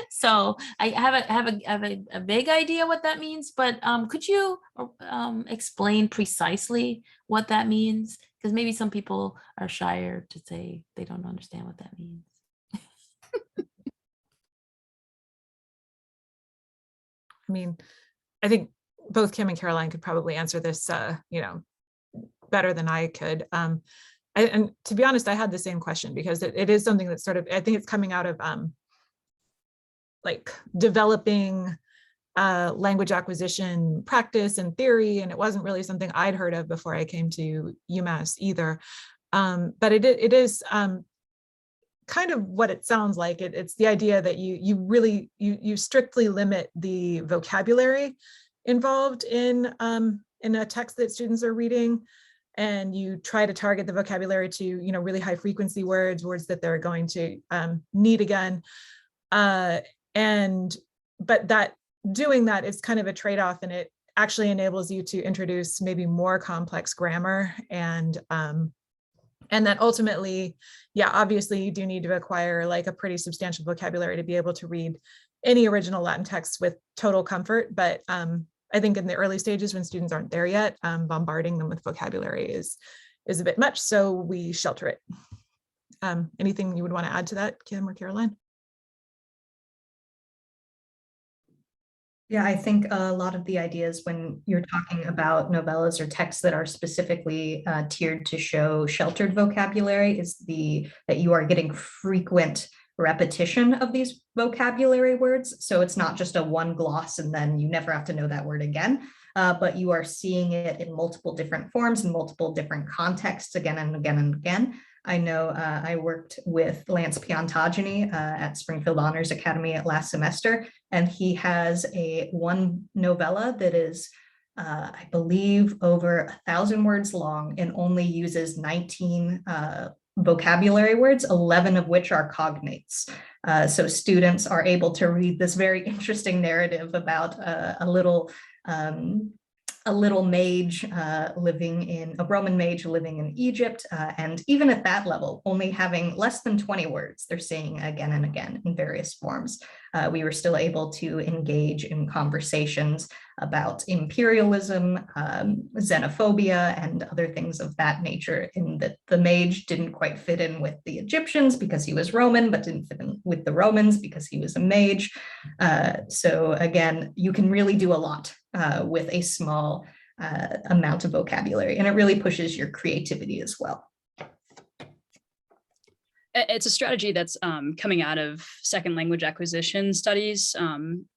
So I have a vague idea what that means, but could you explain precisely what that means? Because maybe some people are shyer to say they don't understand what that means. I mean, I think both Kim and Caroline could probably answer this, better than I could. And to be honest, I had the same question because it is something that's sort of, I think it's coming out of like developing language acquisition practice and theory, and it wasn't really something I'd heard of before I came to UMass either. But it is kind of what it sounds like. It's the idea that you strictly limit the vocabulary involved in a text that students are reading, and you try to target the vocabulary to really high frequency words that they're going to need again. But that doing that is kind of a trade-off, and it actually enables you to introduce maybe more complex grammar, and then ultimately, yeah, obviously you do need to acquire like a pretty substantial vocabulary to be able to read any original Latin text with total comfort. But I think in the early stages when students aren't there yet, bombarding them with vocabulary is a bit much, so we shelter it. Anything you would want to add to that, Kim or Caroline? Yeah, I think a lot of the ideas when you're talking about novellas or texts that are specifically tiered to show sheltered vocabulary is that you are getting frequent repetition of these vocabulary words. So it's not just a one gloss and then you never have to know that word again, but you are seeing it in multiple different forms and multiple different contexts again and again and again. I know I worked with Lance Piantagini at Springfield Honors Academy last semester, and he has one novella that is, I believe, over 1,000 words long and only uses 19 vocabulary words, 11 of which are cognates. So students are able to read this very interesting narrative about a mage living in a Roman mage living in Egypt. And even at that level, only having less than 20 words, they're saying again and again in various forms. we were still able to engage in conversations about imperialism, xenophobia, and other things of that nature, in that the mage didn't quite fit in with the Egyptians because he was Roman, but didn't fit in with the Romans because he was a mage. So again, you can really do a lot with a small amount of vocabulary, and it really pushes your creativity as well. It's a strategy that's coming out of second language acquisition studies.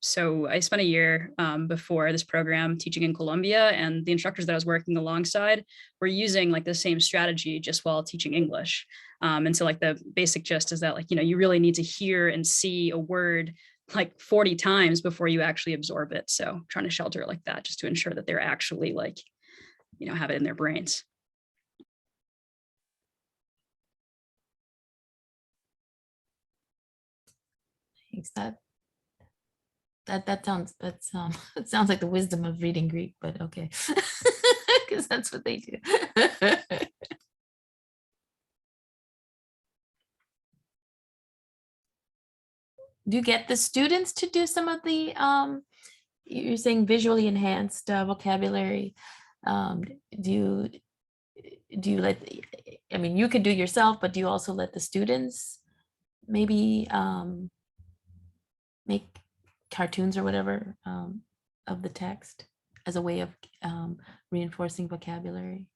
So I spent a year before this program teaching in Colombia, and the instructors that I was working alongside were using like the same strategy just while teaching English. And so like the basic gist is that like, you know, you really need to hear and see a word like 40 times before you actually absorb it. So trying to shelter it like that just to ensure that they're actually like, you know, have it in their brains. Thanks. That sounds it sounds like the wisdom of reading Greek, but okay, because that's what they do. Do you get the students to do some of the you're saying visually enhanced vocabulary? Do you let, I mean, you can do yourself, but do you also let the students maybe make cartoons or whatever of the text as a way of reinforcing vocabulary?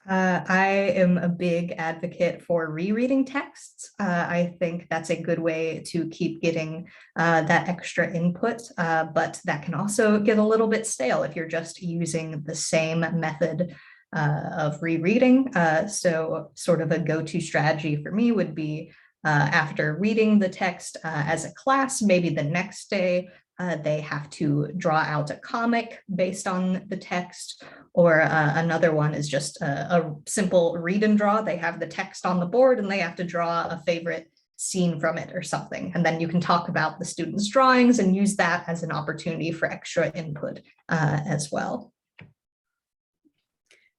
I am a big advocate for rereading texts. I think that's a good way to keep getting that extra input, but that can also get a little bit stale if you're just using the same method of rereading. So sort of a go-to strategy for me would be after reading the text as a class, maybe the next day, they have to draw out a comic based on the text, or another one is just a simple read and draw. They have the text on the board and they have to draw a favorite scene from it or something. And then you can talk about the students' drawings and use that as an opportunity for extra input as well.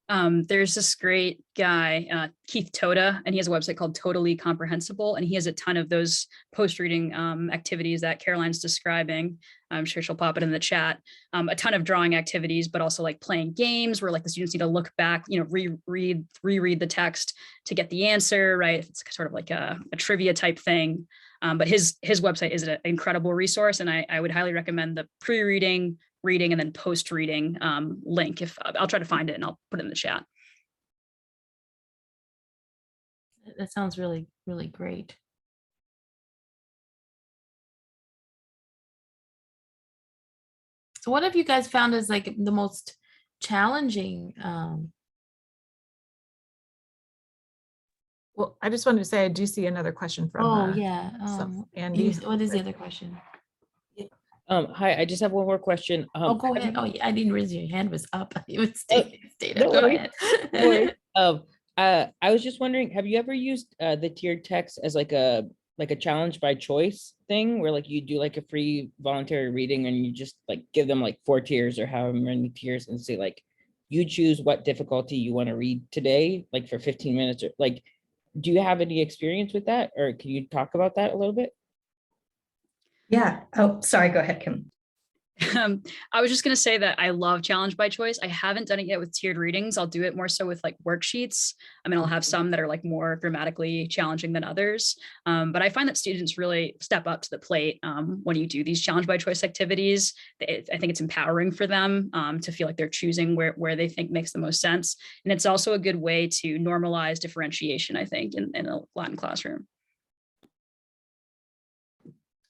There's this great guy, Keith Toda, and he has a website called Totally Comprehensible, and he has a ton of those post-reading activities that Caroline's describing. I'm sure she'll pop it in the chat. A ton of drawing activities, but also like playing games where like the students need to look back, you know, reread the text to get the answer, right? It's sort of like a trivia type thing. But his website is an incredible resource, and I would highly recommend the pre-reading, reading, and then post-reading link. If I'll try to find it and I'll put it in the chat. That sounds really, really great. So what have you guys found as like the most challenging? Well, I just wanted to say, I do see another question from Oh yeah. Andy. What is the other question? Hi, I just have one more question. Oh, go have ahead. you- Oh, yeah, I didn't realize your hand was up. It was don't stayed up. Go worry, ahead. No worries. I was just wondering, have you ever used the tiered text as like a challenge by choice thing, where like you do like a free voluntary reading and you just like give them like 4 tiers or however many tiers and say like, you choose what difficulty you want to read today, like for 15 minutes, or like, do you have any experience with that, or can you talk about that a little bit? Yeah. Oh, sorry. Go ahead, Kim. I was just going to say that I love challenge by choice. I haven't done it yet with tiered readings. I'll do it more so with like worksheets. I mean, I'll have some that are like more grammatically challenging than others. But I find that students really step up to the plate when you do these challenge by choice activities. I think it's empowering for them to feel like they're choosing where they think makes the most sense. And it's also a good way to normalize differentiation, I think, in a Latin classroom.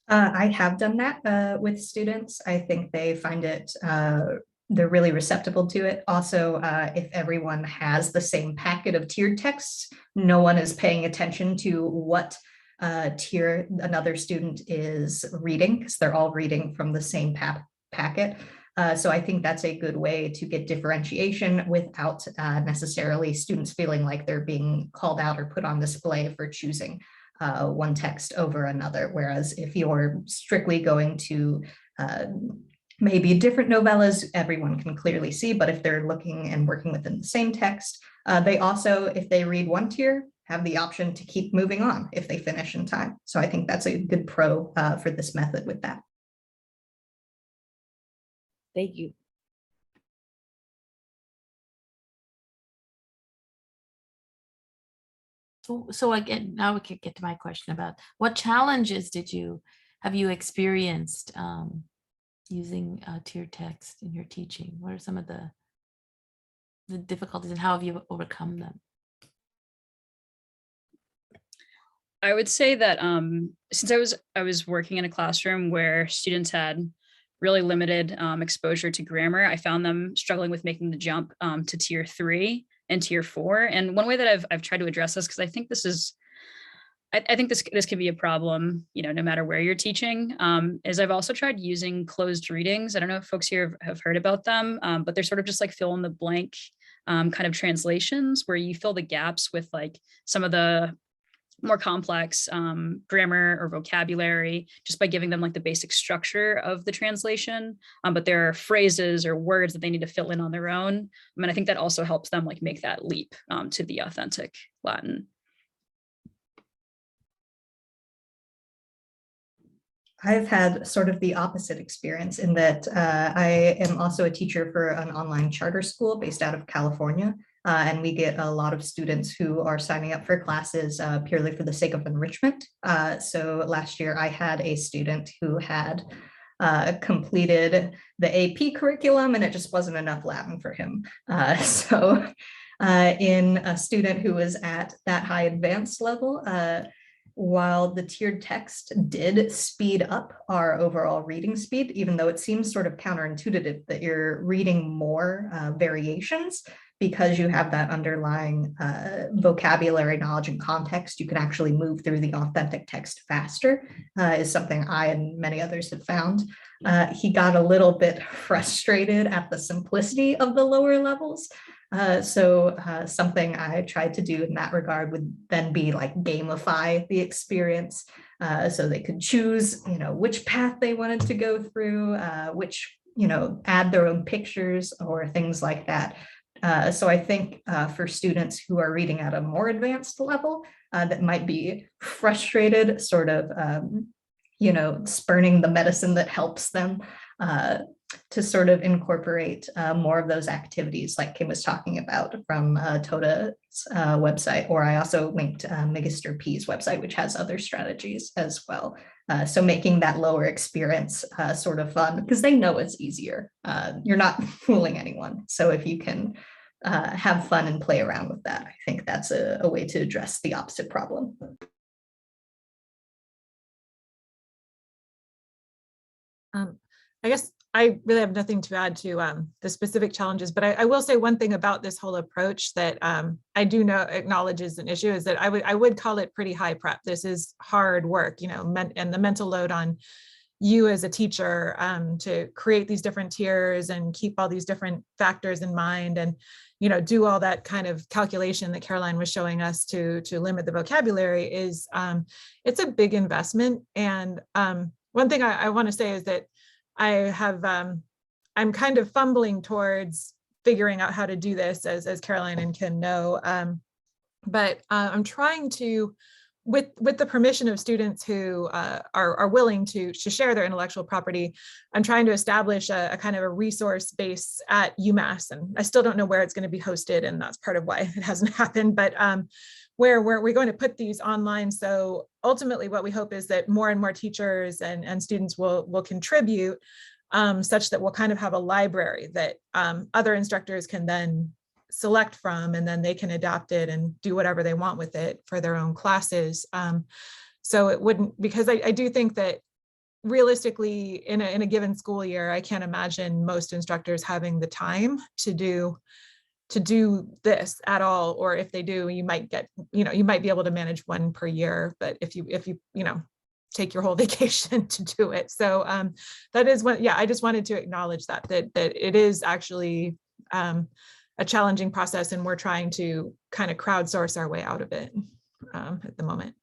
I have done that with students. I think they find it, they're really receptive to it. Also, if everyone has the same packet of tiered texts, no one is paying attention to what tier another student is reading, because they're all reading from the same packet. So I think that's a good way to get differentiation without necessarily students feeling like they're being called out or put on display for choosing one text over another. Whereas if you're strictly going to maybe different novellas, everyone can clearly see, but if they're looking and working within the same text, they also, if they read one tier, have the option to keep moving on if they finish in time. So I think that's a good pro for this method with that. Thank you. So again, now we could get to my question about what challenges have you experienced using tiered text in your teaching? What are some of the difficulties and how have you overcome them? I would say that since I was working in a classroom where students had really limited exposure to grammar, I found them struggling with making the jump to tier 3 and tier 4. And one way that I've tried to address this, because I think this is, I think this can be a problem, you know, no matter where you're teaching, is I've also tried using closed readings. I don't know if folks here have heard about them, but they're sort of just like fill in the blank kind of translations where you fill the gaps with like some of the more complex grammar or vocabulary just by giving them like the basic structure of the translation. But there are phrases or words that they need to fill in on their own. I mean, I think that also helps them like make that leap to the authentic Latin. I've had sort of the opposite experience in that I am also a teacher for an online charter school based out of California. And we get a lot of students who are signing up for classes purely for the sake of enrichment. So last year I had a student who had completed the AP curriculum and it just wasn't enough Latin for him. So in a student who was at that high advanced level, while the tiered text did speed up our overall reading speed, even though it seems sort of counterintuitive that you're reading more variations, because you have that underlying vocabulary knowledge and context, you can actually move through the authentic text faster, is something I and many others have found. He got a little bit frustrated at the simplicity of the lower levels. So something I tried to do in that regard would then be like gamify the experience, so they could choose, you know, which path they wanted to go through, which, you know, add their own pictures or things like that. So I think for students who are reading at a more advanced level that might be frustrated, sort of, you know, spurning the medicine that helps them, to sort of incorporate more of those activities like Kim was talking about from Toda's website, or I also linked Magister P's website, which has other strategies as well. So making that lower experience sort of fun, because they know it's easier. You're not fooling anyone. So if you can have fun and play around with that, I think that's a way to address the opposite problem. I guess I really have nothing to add to the specific challenges, but I will say one thing about this whole approach that I do know acknowledges an issue is that I would call it pretty high prep. This is hard work, you know, and the mental load on you as a teacher to create these different tiers and keep all these different factors in mind and, you know, do all that kind of calculation that Caroline was showing us to limit the vocabulary is it's a big investment. And one thing I want to say is that I have, I'm kind of fumbling towards figuring out how to do this, as Caroline and Kim know, but I'm trying to, with the permission of students who are willing to share their intellectual property, I'm trying to establish a kind of a resource base at UMass, and I still don't know where it's going to be hosted, and that's part of why it hasn't happened, but where we're going to put these online. So ultimately what we hope is that more and more teachers and students will contribute such that we'll kind of have a library that other instructors can then select from, and then they can adapt it and do whatever they want with it for their own classes. So it wouldn't, because I do think that realistically in a given school year, I can't imagine most instructors having the time to do this at all, or if they do, you might get, you know, you might be able to manage one per year, but if you you know, take your whole vacation to do it. So that is what, yeah, I just wanted to acknowledge that it is actually a challenging process, and we're trying to kind of crowdsource our way out of it at the moment.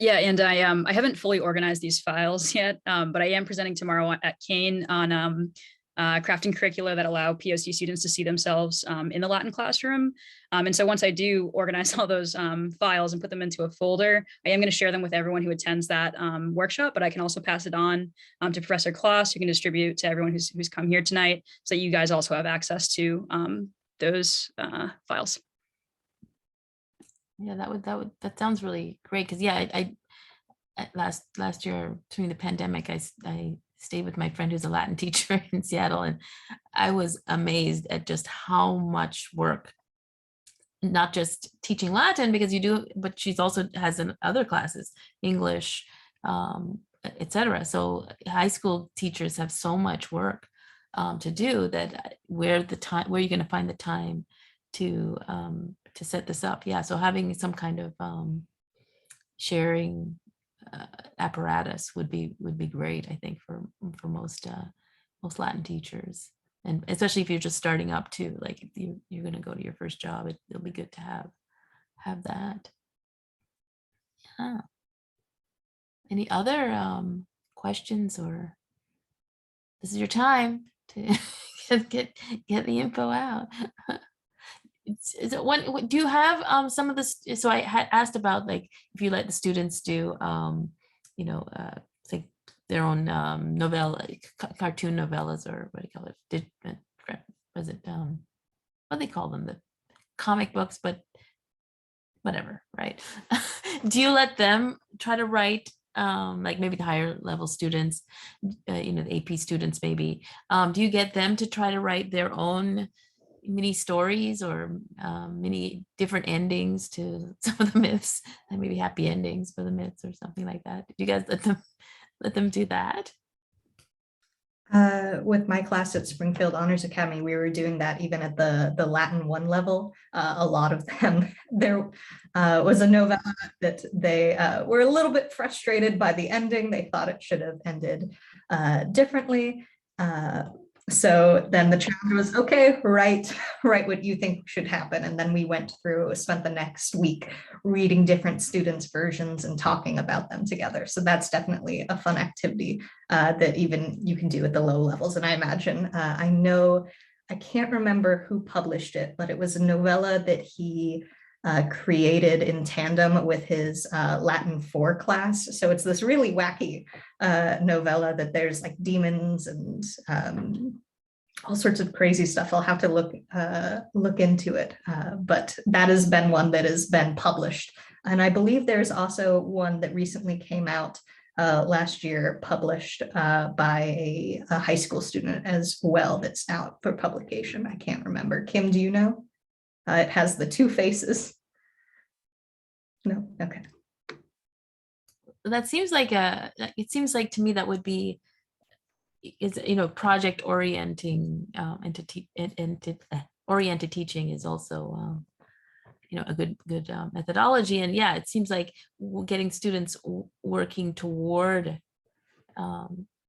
Yeah, and I haven't fully organized these files yet, but I am presenting tomorrow at Kane on crafting curricula that allow POC students to see themselves in the Latin classroom. And so once I do organize all those files and put them into a folder, I am going to share them with everyone who attends that workshop, but I can also pass it on to Professor Kloss, who can distribute to everyone who's come here tonight, so that you guys also have access to those files. Yeah, that sounds really great. Because yeah, I last year during the pandemic, I stayed with my friend who's a Latin teacher in Seattle, and I was amazed at just how much work, not just teaching Latin because you do, but she's also has other classes, English, etc. So high school teachers have so much work to do that where are you going to find the time to set this up? Yeah, so having some kind of sharing apparatus would be great, I think, for most Latin teachers, and especially if you're just starting up too. Like if you're going to go to your first job, it'll be good to have that. Yeah. Any other questions, or this is your time to get the info out. Is it do you have some of this? So I had asked about, like, if you let the students do like their own novella, cartoon novellas, or what do you call it? Was it what do they call them? The comic books, but whatever, right? Do you let them try to write, like maybe the higher level students, the AP students maybe, do you get them to try to write their own mini stories, or many different endings to some of the myths, and maybe happy endings for the myths or something like that? Do you guys let them do that? With my class at Springfield Honors Academy, we were doing that even at the Latin 1 level. A lot of them, there was a novella that they were a little bit frustrated by the ending. They thought it should have ended differently. So then the challenge was, okay, write what you think should happen. And then we spent the next week reading different students' versions and talking about them together. So that's definitely a fun activity that even you can do at the low levels. And I imagine, I can't remember who published it, but it was a novella that he created in tandem with his Latin 4 class. So it's this really wacky novella that there's like demons and all sorts of crazy stuff. I'll have to look into it, but that has been one that has been published. And I believe there's also one that recently came out last year, published by a high school student as well, that's out for publication. I can't remember. Kim, do you know? It has the 2 faces. No, okay. That seems like it seems like to me that would be, is project orienting oriented teaching is also a good methodology. And yeah, it seems like getting students working toward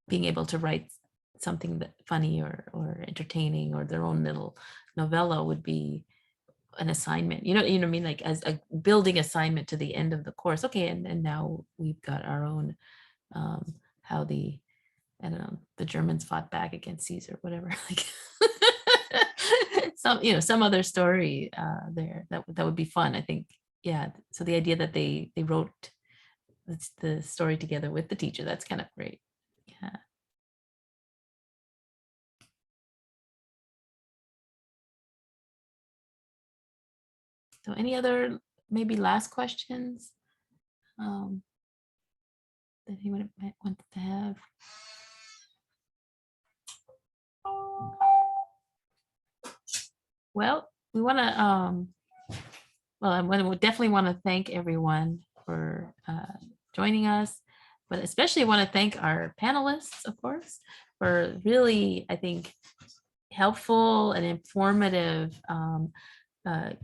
being able to write something that funny or entertaining, or their own little novella, would be an assignment, you know what I mean, like as a building assignment to the end of the course. Okay, and now we've got our own how the Germans fought back against Caesar, whatever, like some other story there that would be fun, I think. Yeah, so the idea that they wrote the story together with the teacher, that's kind of great. Yeah. So any other maybe last questions that anyone might want to have? Well, we want to we definitely want to thank everyone for joining us, but especially want to thank our panelists, of course, for really, I think, helpful and informative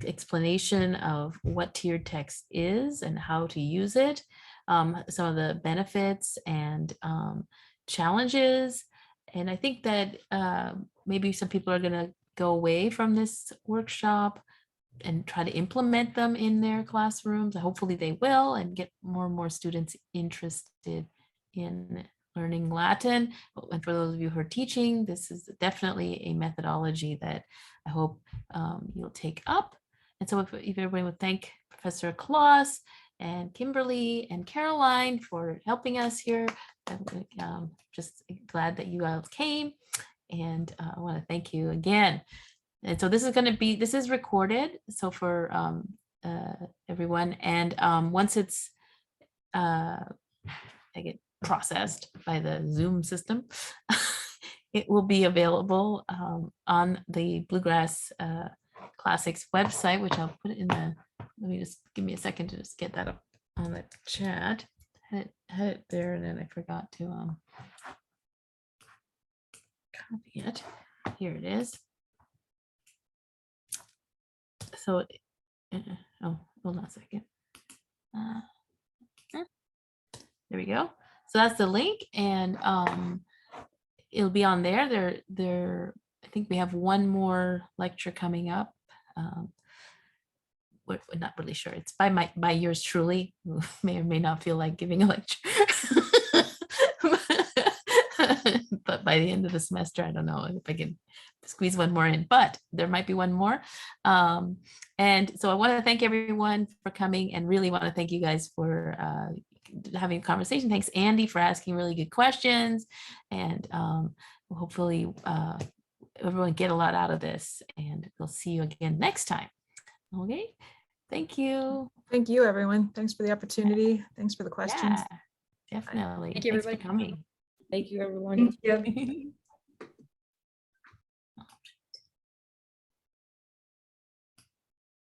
explanation of what tiered text is and how to use it, some of the benefits and challenges. And I think that maybe some people are going to go away from this workshop and try to implement them in their classrooms. Hopefully they will, and get more and more students interested in learning Latin. And for those of you who are teaching, this is definitely a methodology that I hope you'll take up. And so if everybody would thank Professor Claus and Kimberly and Caroline for helping us here. I'm just glad that you all came. And I want to thank you again. And so this is recorded. So for everyone, and once it's processed by the Zoom system, it will be available on the Bluegrass Classics website, which I'll put it in the, let me just give me a second to just get that up on the chat. Had it there, and then I forgot to copy it. Here it is. So, oh, hold on a second. There we go. So that's the link, and it'll be on there. I think we have one more lecture coming up. We're not really sure. It's by yours truly, who may or may not feel like giving a lecture. But by the end of the semester, I don't know if I can squeeze one more in, but there might be one more. And so I want to thank everyone for coming, and really want to thank you guys for having a conversation. Thanks, Andy, for asking really good questions. And hopefully everyone get a lot out of this, and we'll see you again next time. Okay, thank you. Thank you, everyone. Thanks for the opportunity. Thanks for the questions. Yeah, definitely. Thank you, Thanks for everybody. coming. Thank you, everyone. Thank you.